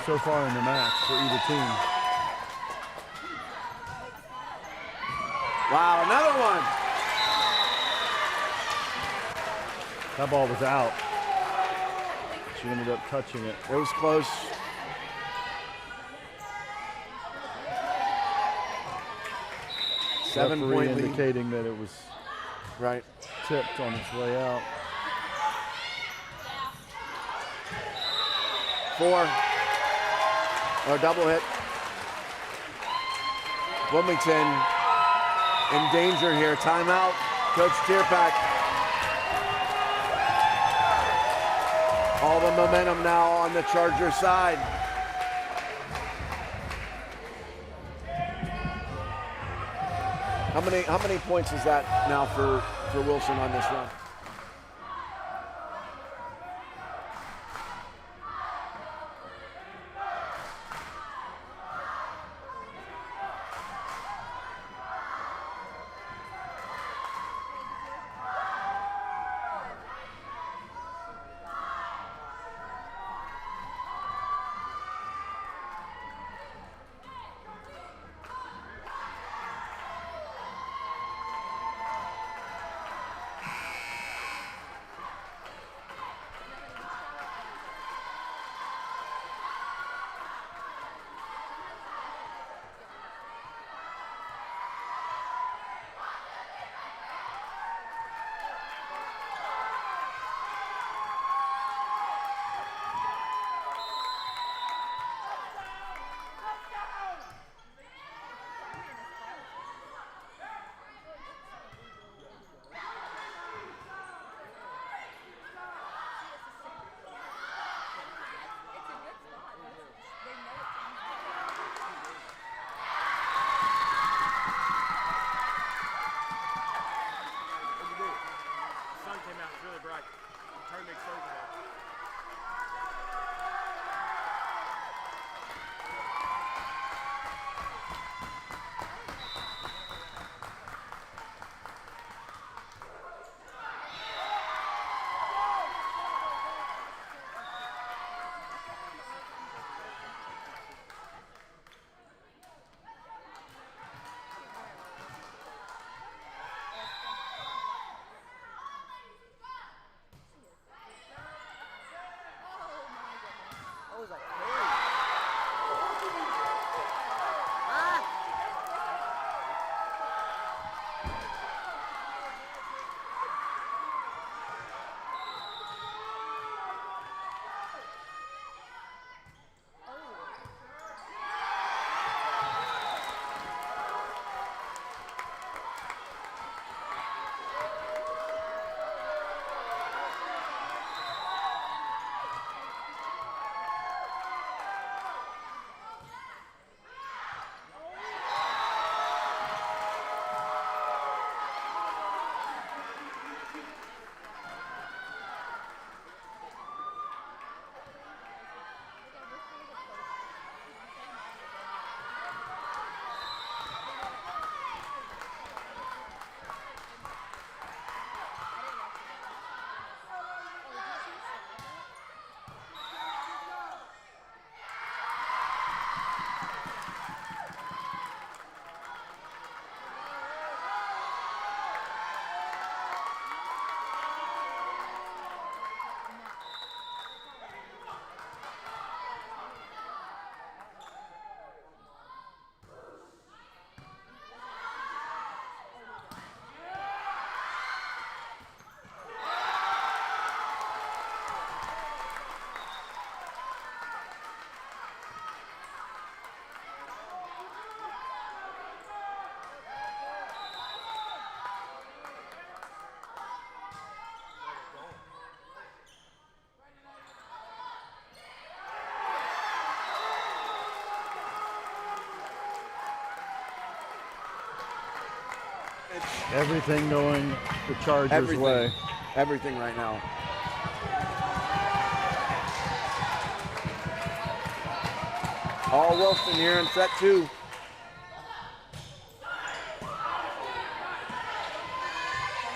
so far in the match for either team. Wow, another one. That ball was out. She ended up touching it. It was close. Referee 7-point lead. indicating that it was Right. tipped on its way out. 4. Or double hit. Wilmington in danger here. Timeout. Coach Tierpak. All the momentum now on the Charger side. How many points is that now for Wilson on this run? Everything going the Chargers' way. Everything right now. All Wilson here in set 2.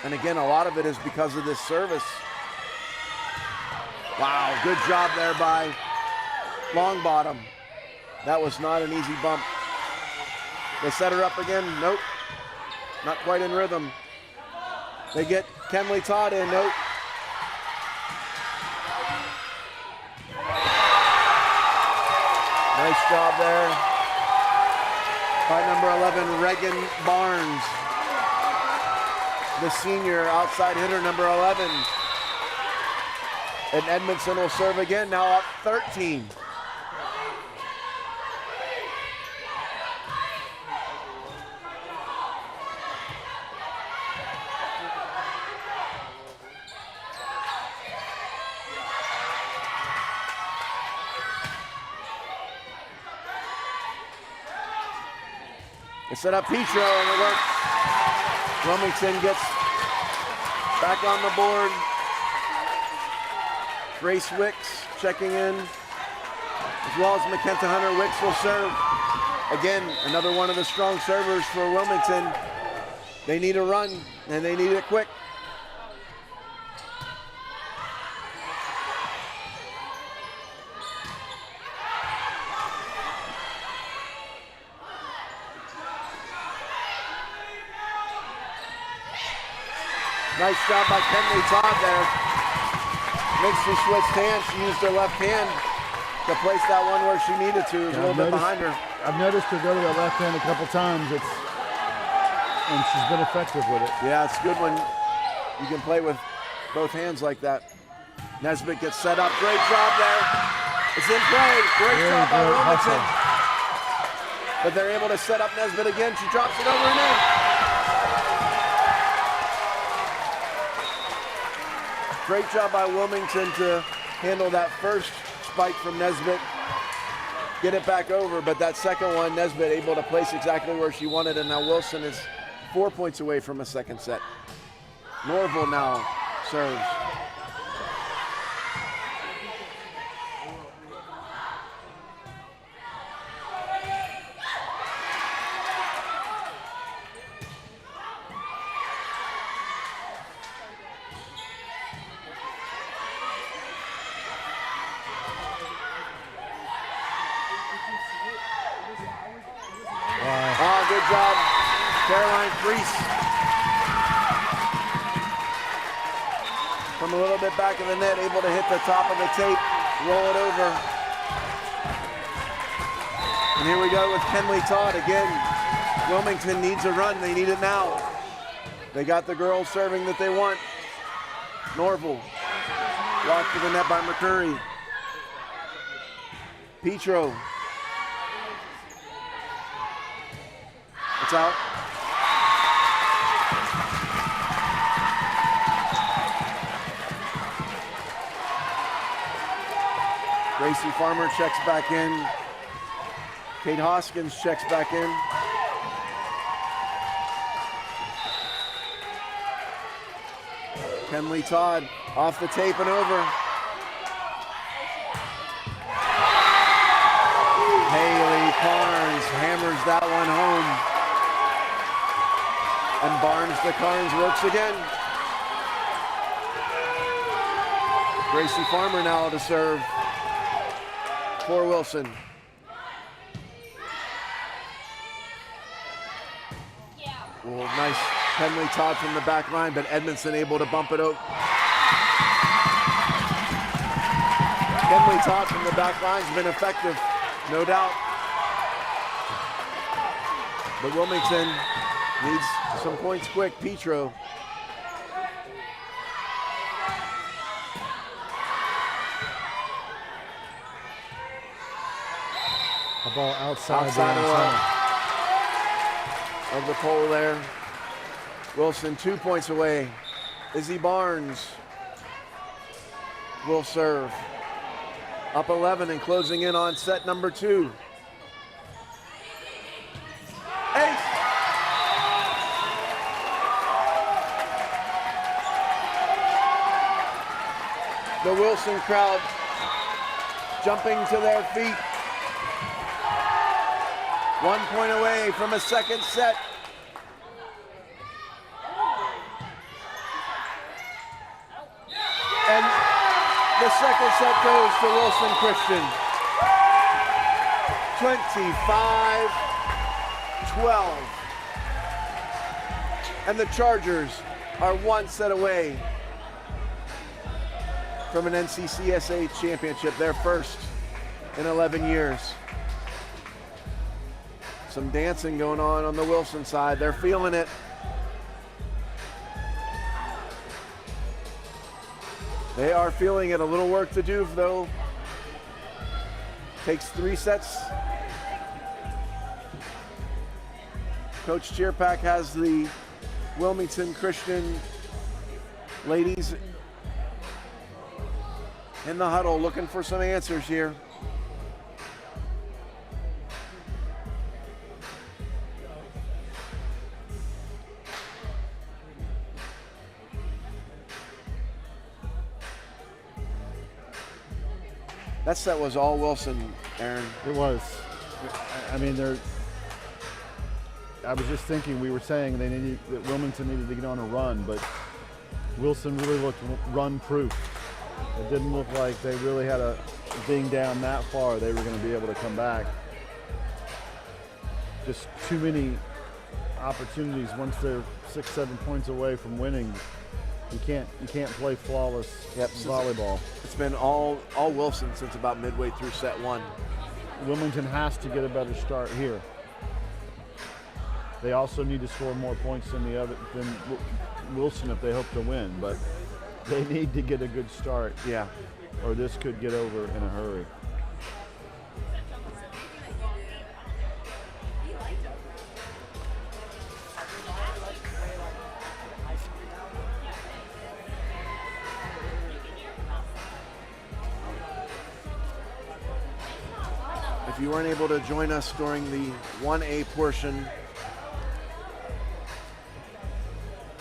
And again, a lot of it is because of this service. Wow, good job there by Longbottom. That was not an easy bump. They set her up again. Nope. Not quite in rhythm. They get Kenley Todd in. Nope. Nice job there by number 11, Reagan Barnes. The senior outside hitter, number 11. And Edmondson will serve again, now up 13. They set up Petro and it works. Wilmington gets back on the board. Grace Wicks checking in, as well as Mackenzie Hunter. Wicks will serve. Again, another one of the strong servers for Wilmington. They need a run, and they need it quick. Nice job by Kenley Todd there. Makes she switched hands. She used her left hand to place that one where she needed to. It was a little bit behind her. I've noticed her go to the left hand a couple times. And she's been effective with it. Yeah, it's good when you can play with both hands like that. Nesbitt gets set up. Great job there. It's in play. Great job by Wilmington. But they're able to set up Nesbitt again. She drops it over and in. Great job by Wilmington to handle that first spike from Nesbitt, get it back over, but that second one, Nesbitt able to place exactly where she wanted, and now Wilson is 4 points away from a second set. Norville now serves. Good job, Caroline Freese. From a little bit back of the net, able to hit the top of the tape, roll it over. And here we go with Kenley Todd again. Wilmington needs a run, they need it now. They got the girls serving that they want. Norville, walked to the net by McCurry. Petro. It's out. Gracie Farmer checks back in. Kate Hoskins checks back in. Kenley Todd off the tape and over. Haley Carnes hammers that one home. And Barnes to Carnes works again. Gracie Farmer now to serve for Wilson. Well, nice Kenley Todd from the back line, but Edmondson able to bump it out. Kenley Todd from the back line's been effective, no doubt. But Wilmington needs some points quick. Petro. The ball outside of the pole there. Wilson 2 points away. Izzy Barnes will serve. Up 11 and closing in on set number 2. Ace! The Wilson crowd jumping to their feet. 1 point away from a second set. And the second set goes to Wilson Christian. 25-12. And the Chargers are 1 set away from an NCCSA championship, their first in 11 years. Some dancing going on the Wilson side. They're feeling it. They are feeling it. A little work to do, though. Takes 3 sets. Coach Cheerpack has the Wilmington Christian ladies in the huddle looking for some answers here. That set was all Wilson, Aaron. It was. I mean, I was just thinking, we were saying that Wilmington needed to get on a run, but Wilson really looked run-proof. It didn't look like they really had being down that far, they were going to be able to come back. Just too many opportunities once they're 6-7 points away from winning. You can't play flawless volleyball. It's been all Wilson since about midway through set 1. Wilmington has to get a better start here. They also need to score more points than Wilson if they hope to win, but they need to get a good start. Yeah. Or this could get over in a hurry. If you weren't able to join us during the 1A portion,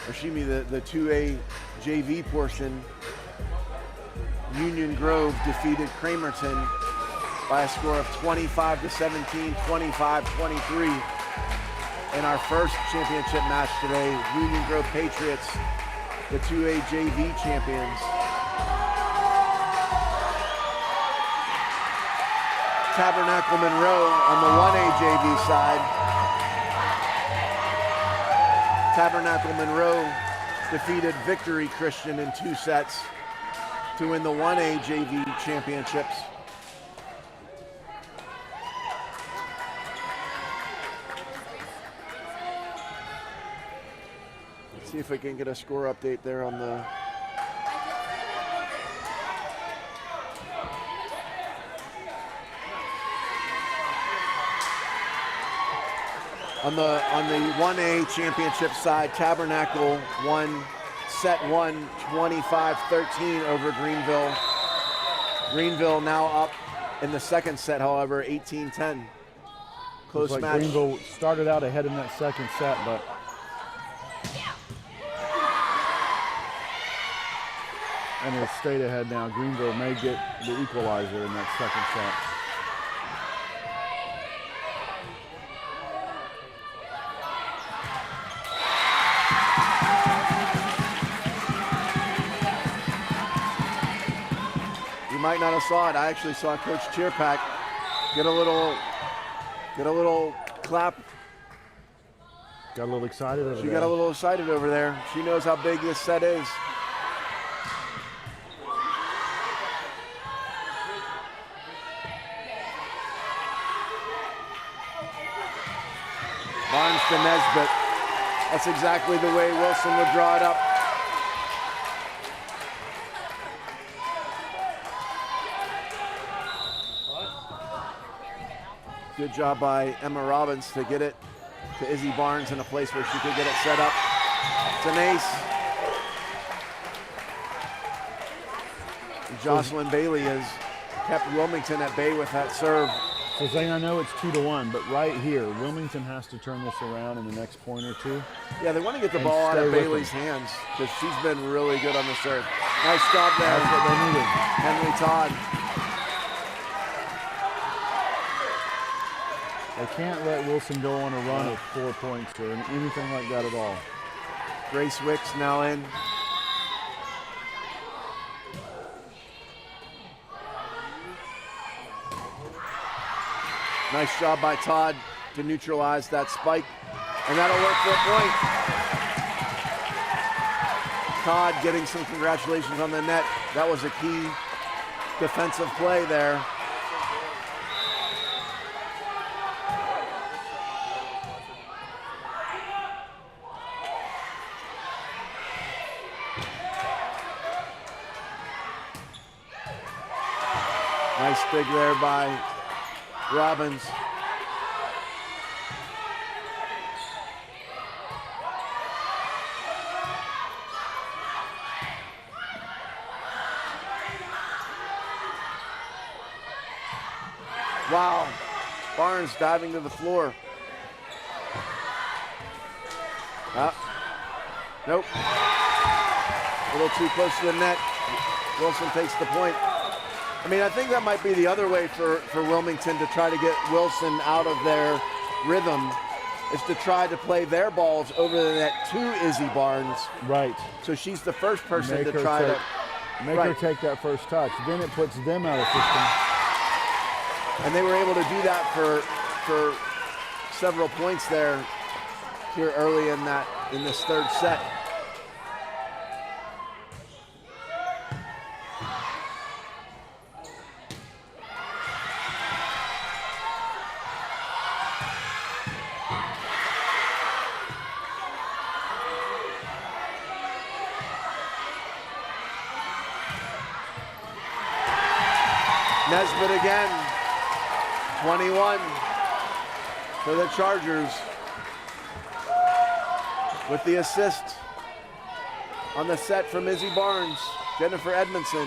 or excuse me, the 2A JV portion, Union Grove defeated Cramerton by a score of 25-17, 25-23. In our first championship match today, Union Grove Patriots, the 2A JV champions. Tabernacle Monroe on the 1A JV side. Tabernacle Monroe defeated Victory Christian in 2 sets to win the 1A JV championships. Let's see if we can get a score update there on the On the 1A championship side, Tabernacle won set 1, 25-13 over Greenville. Greenville now up in the second set, however, 18-10. Close like match. Greenville started out ahead in that second set, but and has stayed ahead now. Greenville may get the equalizer in that second set. You might not have saw it. I actually saw Coach Cheerpack get a little clap. Got a little excited over there. She got a little excited over there. She knows how big this set is. Barnes to Nesbitt. That's exactly the way Wilson would draw it up. Good job by Emma Robbins to get it to Izzy Barnes in a place where she could get it set up. It's an ace. And Jocelyn Bailey has kept Wilmington at bay with that serve. So Zane, I know it's 2-1, but right here, Wilmington has to turn this around in the next point or two. Yeah, they want to get the ball out of Bailey's hands because she's been really good on the serve. Nice job there. That's what they needed. Henry Todd. They can't let Wilson go on a run of 4 points or anything like that at all. Grace Wicks now in. Nice job by Todd to neutralize that spike. And that'll work for a point. Todd getting some congratulations on the net. That was a key defensive play there. Nice dig there by Robbins. Wow, Barnes diving to the floor. Nope. A little too close to the net. Wilson takes the point. I mean, I think that might be the other way for Wilmington to try to get Wilson out of their rhythm, is to try to play their balls over the net to Izzy Barnes. Right. So she's the first person Make to her try take- to Make her take that first touch. Then it puts them out of system. And they were able to do that for several points there here early in this third set. Nesbitt again. 21 for the Chargers with the assist on the set from Izzy Barnes, Jennifer Edmondson.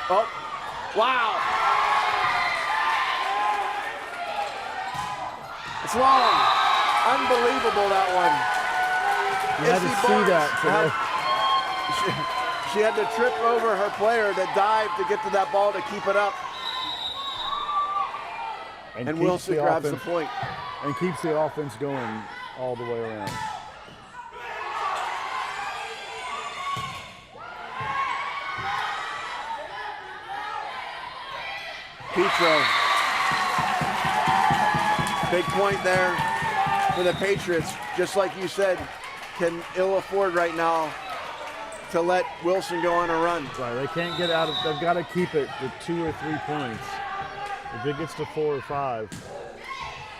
Oh, wow. It's long. Unbelievable, that one. You had to see that today. She had to trip over her player that dived to get to that ball to keep it up. And keeps Wilson grabs the offense- point. And keeps the offense going all the way around. Petro. Big point there for the Patriots. Just like you said, can ill afford right now to let Wilson go on a run. Right, they can't get out of, they've got to keep it to 2 or 3 points. If it gets to 4 or 5,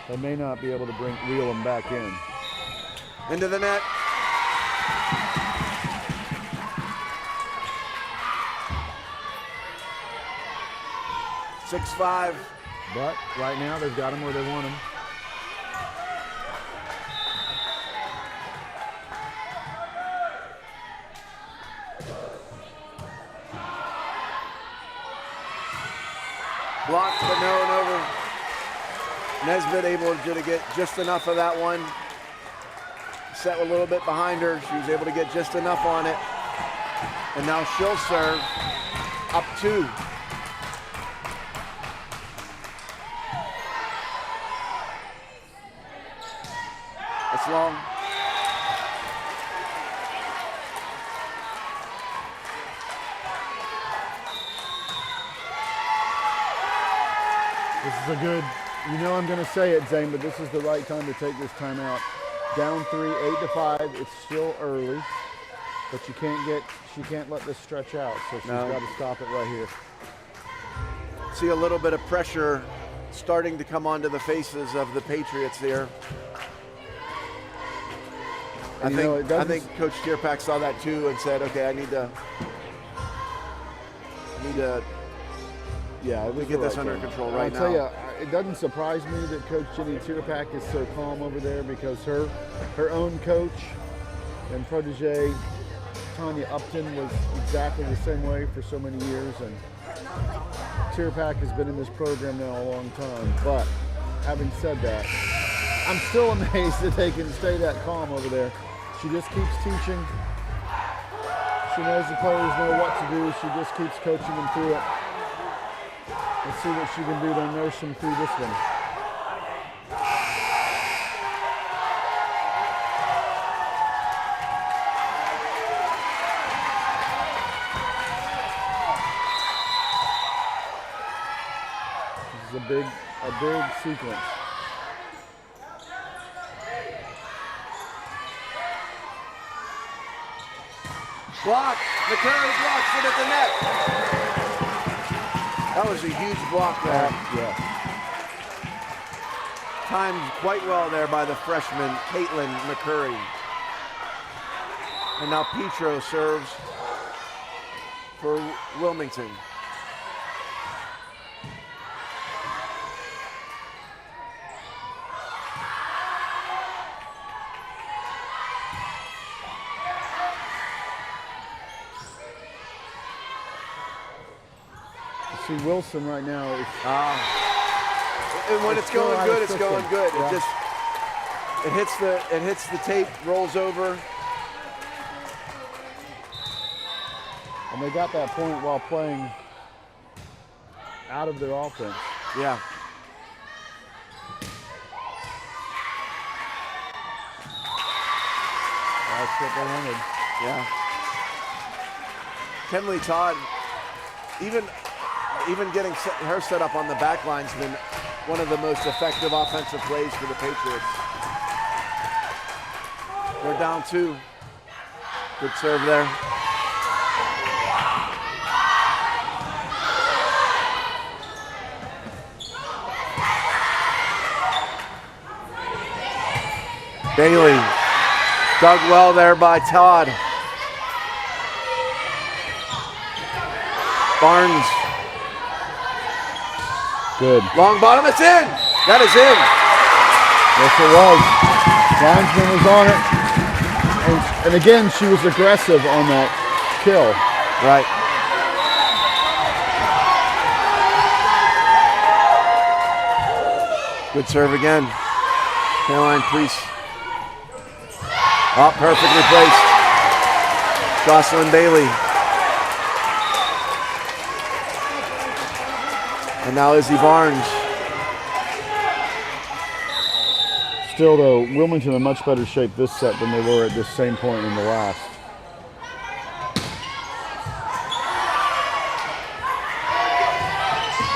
they may not be able to reel them back in. Into the net. (6-5). But right now they've got them where they want them. Blocked, but no and over. Nesbitt able to get just enough of that one. Set a little bit behind her. She was able to get just enough on it. And now she'll serve up 2. That's long. This is a good, I'm going to say it, Zane, but this is the right time to take this timeout. Down 3, 8-5. It's still early, but she can't let this stretch out, so she's got to stop it right here. See a little bit of pressure starting to come onto the faces of the Patriots there. I think Coach Tierpak saw that too and said, okay, I need to get this under control right now. I'll tell you, it doesn't surprise me that Coach Jenny Tierpak is so calm over there, because her own coach and protege, Tanya Upton, was exactly the same way for so many years, and Tierpak has been in this program now a long time. But having said that, I'm still amazed that they can stay that calm over there. She just keeps teaching. She knows the players know what to do. She just keeps coaching them through it. Let's see what she can do to nurse them through this one. This is a big sequence. Block. McCurry blocks it at the net. That was a huge block there. Yeah. Timed quite well there by the freshman, Caitlin McCurry. And now Petro serves for Wilmington. See Wilson right now is And when it's going good, it's going good. Yeah. It hits the tape, rolls over. And they got that point while playing out of their offense. Yeah. That's what they wanted. Yeah. Kenley Todd, even getting her set up on the back line's been one of the most effective offensive plays for the Patriots. They're down 2. Good serve there. Bailey, dug well there by Todd. Barnes. Good. Long bottom, it's in. That is in. Yes, it was. Linesman was on it. And again, she was aggressive on that kill. Right. Good serve again. Caroline Priest. Oh, perfectly placed. Jocelyn Bailey. And now Izzy Barnes. Still, though, Wilmington in much better shape this set than they were at this same point in the last.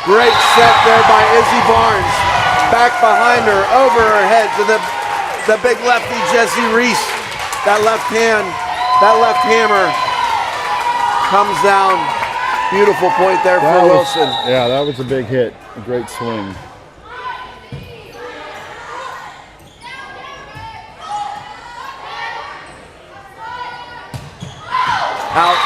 Great set there by Izzy Barnes. Back behind her, over her head to the big lefty, Jessie Reese. That left hand, that left hammer comes down. Beautiful point there for Wilson. Yeah, that was a big hit. A great swing. Out.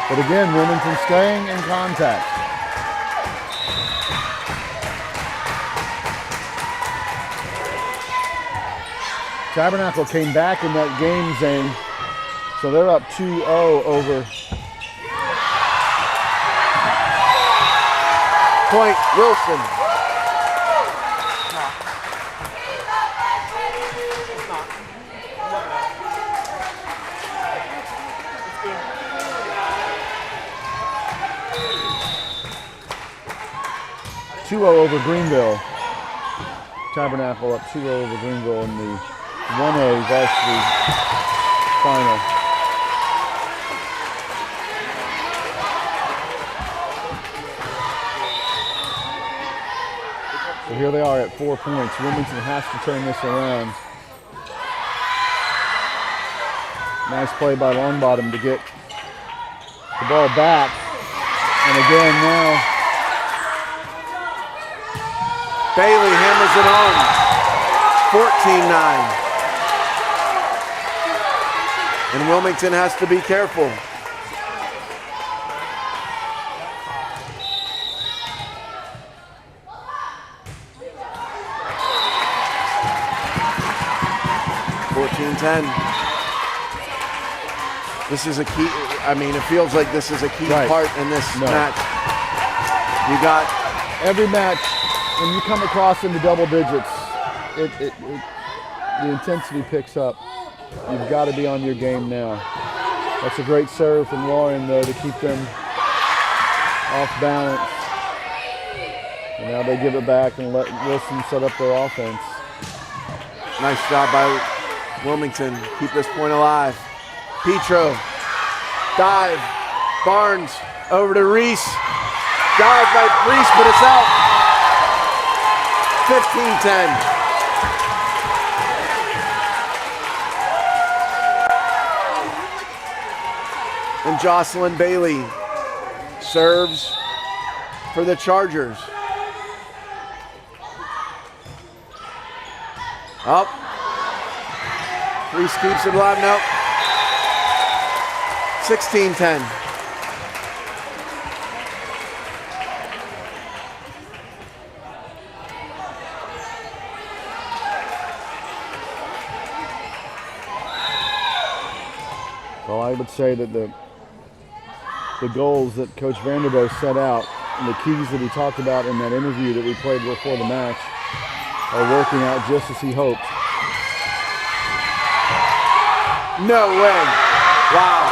But again, Wilmington staying in contact. Tabernacle came back in that game, Zane. So they're up 2-0 over. Point, Wilson. Over Greenville. Tabernacle up 2-0 over Greenville in the 1A varsity final. So here they are at 4 points. Wilmington has to turn this around. Nice play by Longbottom to get the ball back. And again now, Bailey hammers it home. 14-9. And Wilmington has to be careful. This is a key. I mean, it feels like this is a key Right. part in this No. match. You got Every match, when you come across into double digits, the intensity picks up. You've got to be on your game now. That's a great serve from Lauren, though, to keep them off balance. And now they give it back and let Wilson set up their offense. nice job by Wilmington. Keep this point alive. Petro, dive, Barnes, over to Reese. Dive by Reese, but it's out. 15-10. And Jocelyn Bailey serves for the Chargers. Up. Reese keeps it alive. Nope. 16-10. Well, I would say that the goals that Coach Vanderbo set out and the keys that he talked about in that interview that we played before the match are working out just as he hoped. No way. Wow.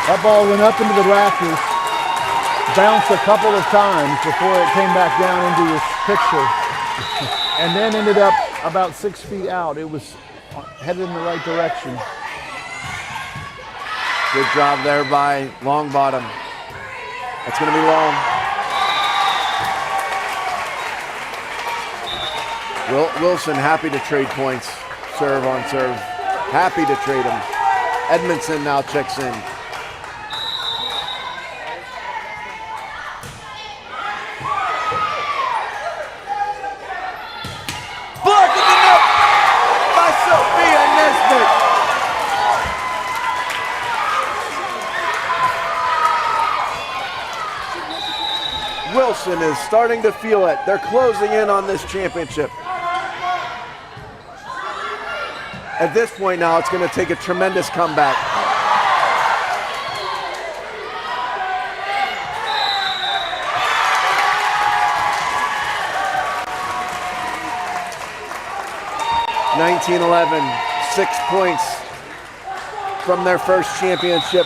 That ball went up into the rafters, bounced a couple of times before it came back down into his picture, and then ended up about 6 feet out. It was headed in the right direction. Good job there by Longbottom. That's going to be long. Wilson happy to trade points, serve on serve. Happy to trade them. Edmondson now checks in. Blocked at the net by Sophia Nesbitt. Wilson is starting to feel it. They're closing in on this championship. At this point now, it's going to take a tremendous comeback. (19-11), 6 points from their first championship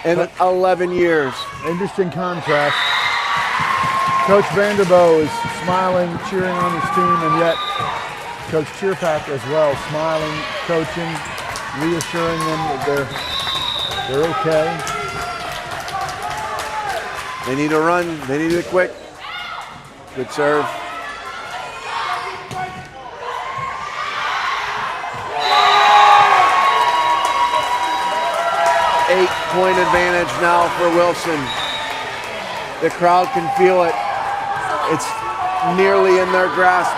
in 11 years. Interesting contrast. Coach Vanderbo is smiling, cheering on his team, and yet Coach Cheerpack as well, smiling, coaching, reassuring them that they're okay. They need a run. They need it quick. Good serve. Eight-point advantage now for Wilson. The crowd can feel it. It's nearly in their grasp.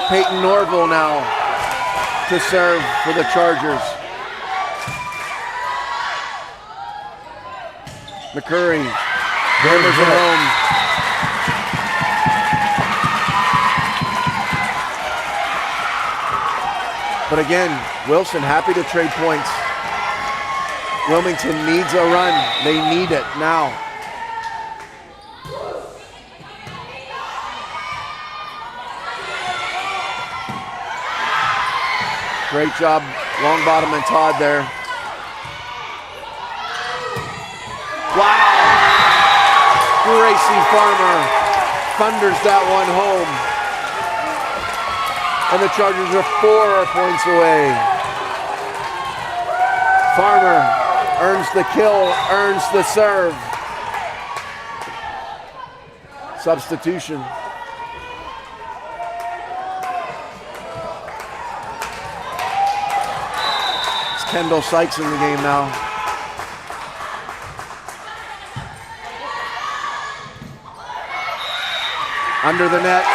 Peyton Norville now to serve for the Chargers. McCurry hammers it home. But again, Wilson happy to trade points. Wilmington needs a run. They need it now. Great job, Longbottom and Todd there. Wow! Gracie Farmer thunders that one home. And the Chargers are 4 points away. Farmer earns the kill, earns the serve. Substitution. Kendall Sykes in the game now. Under the net.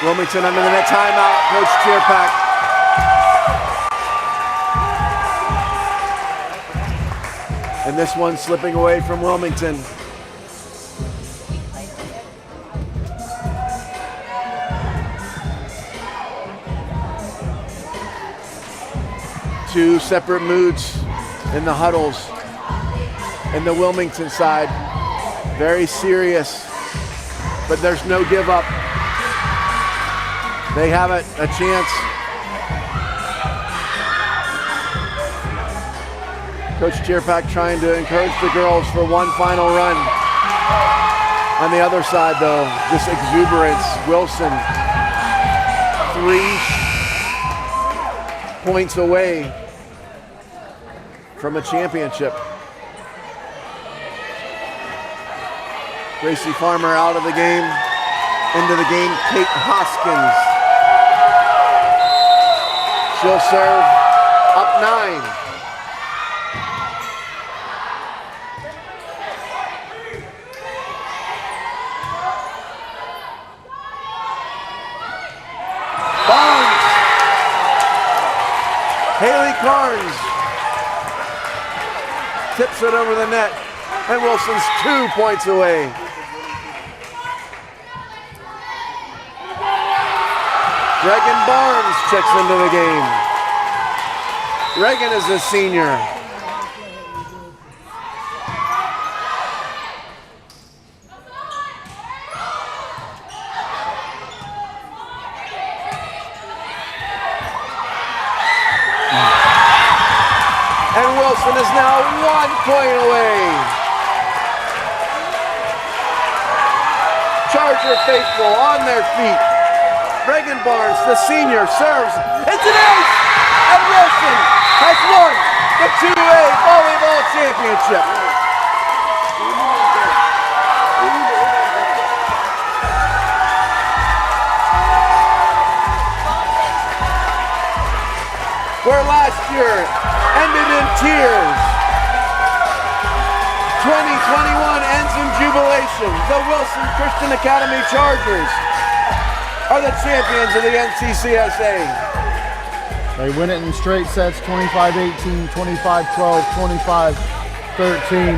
Wilmington under the net. Timeout. Coach Cheerpack. And this one slipping away from Wilmington. Two separate moods in the huddles. In the Wilmington side, very serious, but there's no give up. They have a chance. Coach Tierpak trying to encourage the girls for one final run. On the other side, though, just exuberance. Wilson, 3 points away from a championship. Gracie Farmer out of the game. Into the game, Kate Hoskins. She'll serve up 9. Barnes. Haley Carnes tips it over the net, and Wilson's 2 points away. Reagan Barnes checks into the game. Reagan is a senior. And Wilson is now 1 point away. Charger faithful on their feet. Reagan Barnes, the senior, serves. It's an ace! And Wilson has won the 2A volleyball championship. Where last year ended in tears, 2021 ends in jubilation. The Wilson Christian Academy Chargers are the champions of the NCCSA. They win it in straight sets, 25-18, 25-12, 25-13.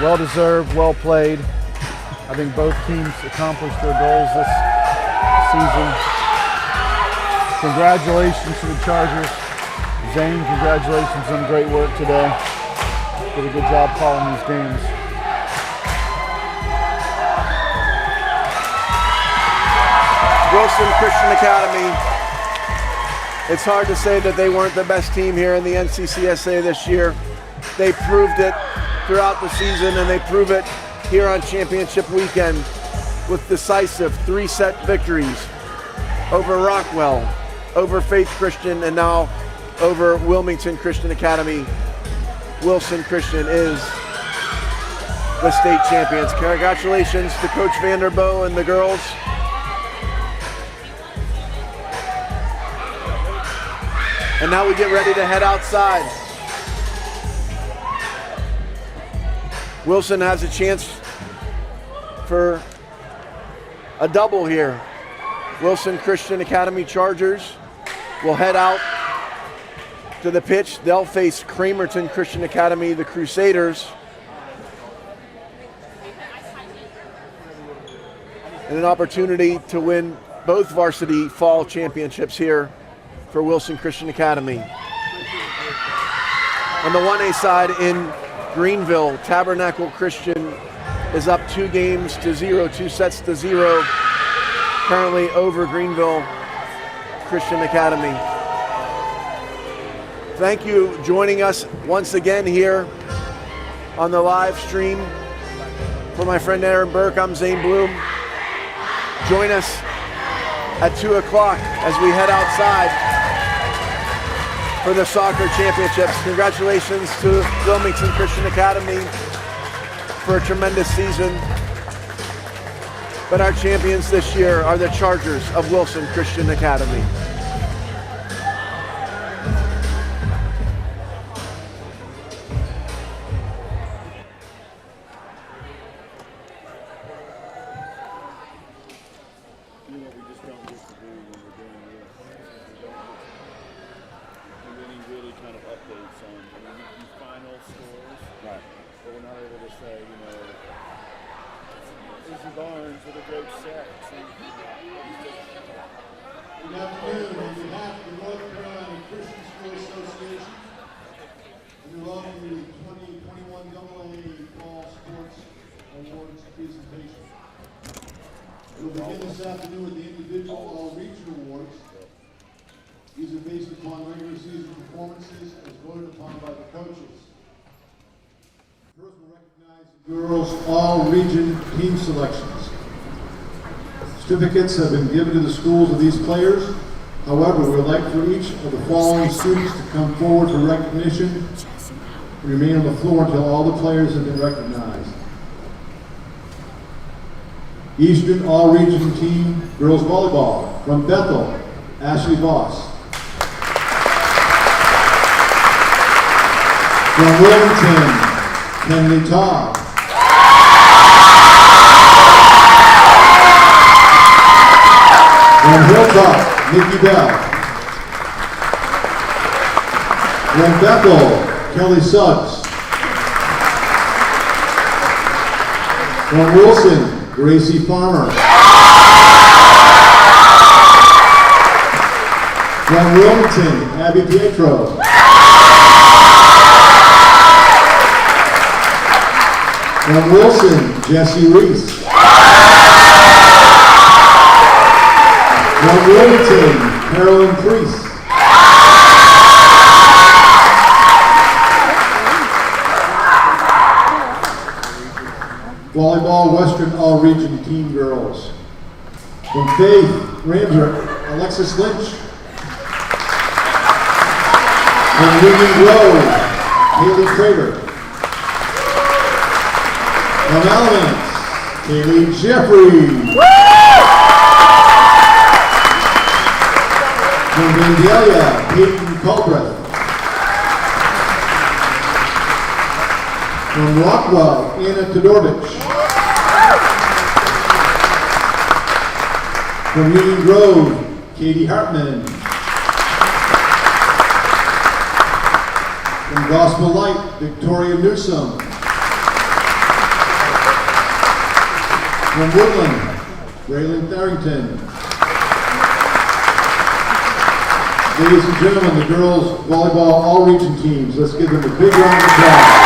Well deserved, well played. I think both teams accomplished their goals this season. Congratulations to the Chargers. Zane, congratulations on great work today. Did a good job calling these games. Wilson Christian Academy. It's hard to say that they weren't the best team here in the NCCSA this year. They proved it throughout the season, and they prove it here on championship weekend with decisive 3-set victories over Rockwell, over Faith Christian, and now over Wilmington Christian Academy. Wilson Christian is the state champions. Congratulations to Coach Vanderbo and the girls. And now we get ready to head outside. Wilson has a chance for a double here. Wilson Christian Academy Chargers will head out to the pitch. They'll face Cramerton Christian Academy, the Crusaders. And an opportunity to win both varsity fall championships here for Wilson Christian Academy. On the 1A side in Greenville, Tabernacle Christian is up 2-0, 2 sets to 0, currently over Greenville Christian Academy. Thank you joining us once again here on the live stream. For my friend Aaron Burke, I'm Zane Bloom. Join us at 2 o'clock as we head outside for the soccer championships. Congratulations to Wilmington Christian Academy for a tremendous season. But our champions this year are the Chargers of Wilson Christian Academy. Barnes with a great set. Good afternoon. On behalf of the North Carolina welcome to the 2021 AA Fall Sports Awards presentation. We'll begin this afternoon with the individual all-region awards. These are based upon regular season performances as voted upon by the coaches. First, we'll recognize the girls' all-region team selections. Certificates have been given to the schools of these players. However, we would like for each of the following students to come forward for recognition and remain on the floor until all the players have been recognized. Eastern All-Region Team Girls Volleyball from Bethel, Ashley Voss. From Wilmington, Kenley Todd. From Hilltop, Nikki Bell. From Bethel, Kelly Suggs. From Wilson, Gracie Farmer. From Wilmington, Abby Pietro. From Wilson, Jesse Reese. From Wilmington, Carolyn Priest. Volleyball Western All-Region Team Girls. From Faith Ramsey, Alexis Lynch. From Union Grove, Haley Crater. From Elements, Kaylee Jeffrey. From Vandalia, Peyton Culbreth. From Rockwell, Anna Todorvich. From Union Grove, Katie Hartman. From Gospel Light, Victoria Newsom. From Woodland, Braylon Tharrington. Ladies and gentlemen, the girls volleyball all-region teams. Let's give them a big round of applause.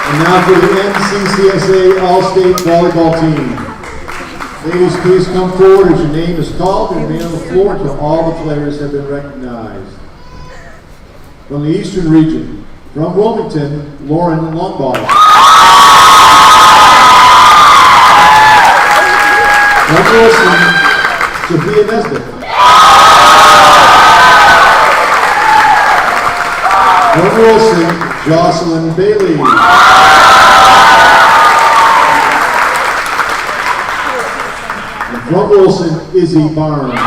And now for the NCCSA All-State Volleyball Team. Ladies, please come forward as your name is called and remain on the floor until all the players have been recognized. From the Eastern Region, from Wilmington, Lauren Longbottom. From Wilson, Sophia Nesbitt. From Wilson, Jocelyn Bailey. From Wilson, Izzy Barnes.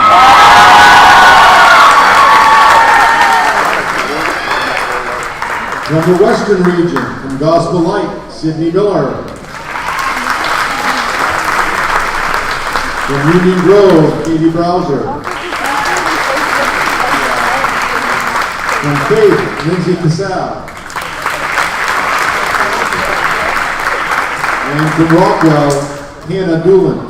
From the Western Region, from Gospel Light, Sydney Miller. From Union Grove, Katie Browser. From Faith, Lindsay Casal. And from Rockwell, Hannah Doolin.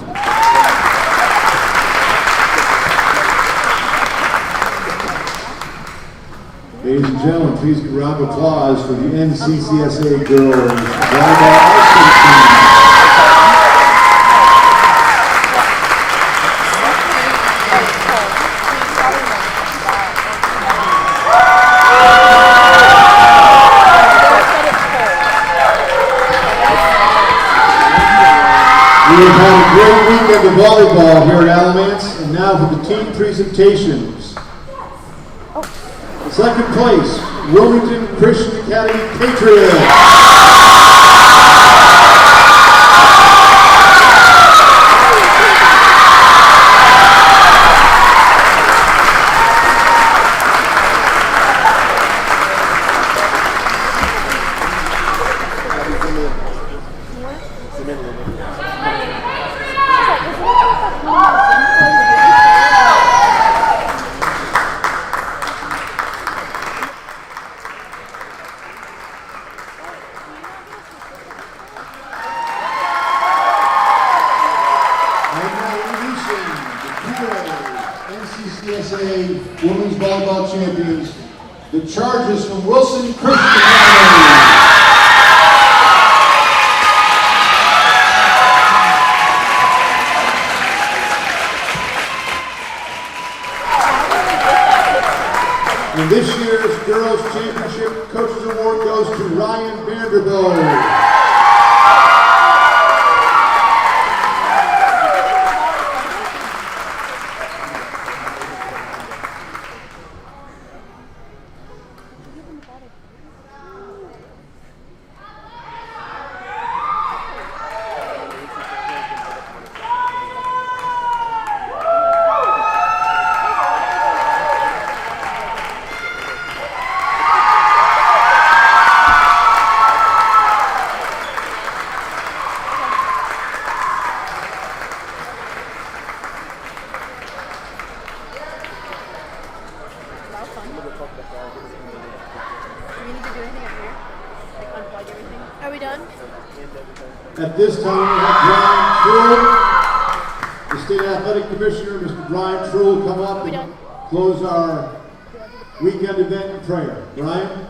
Ladies and gentlemen, please give a round of applause for the NCCSA Girls Volleyball All-State Team. We have had a great weekend of volleyball here at Alamance, and now for the team presentations. Second place, Wilmington Christian Academy Patriots. NCCSA Women's Volleyball Champions, the Chargers from Wilson Christian Academy. And this year's Girls Championship Coaches Award goes to Ryan Vanderbilt. Are we done? At this time, we have Brian Truill, the State Athletic Commissioner. Mr. Brian Truill, come up and close our weekend event in prayer. Brian?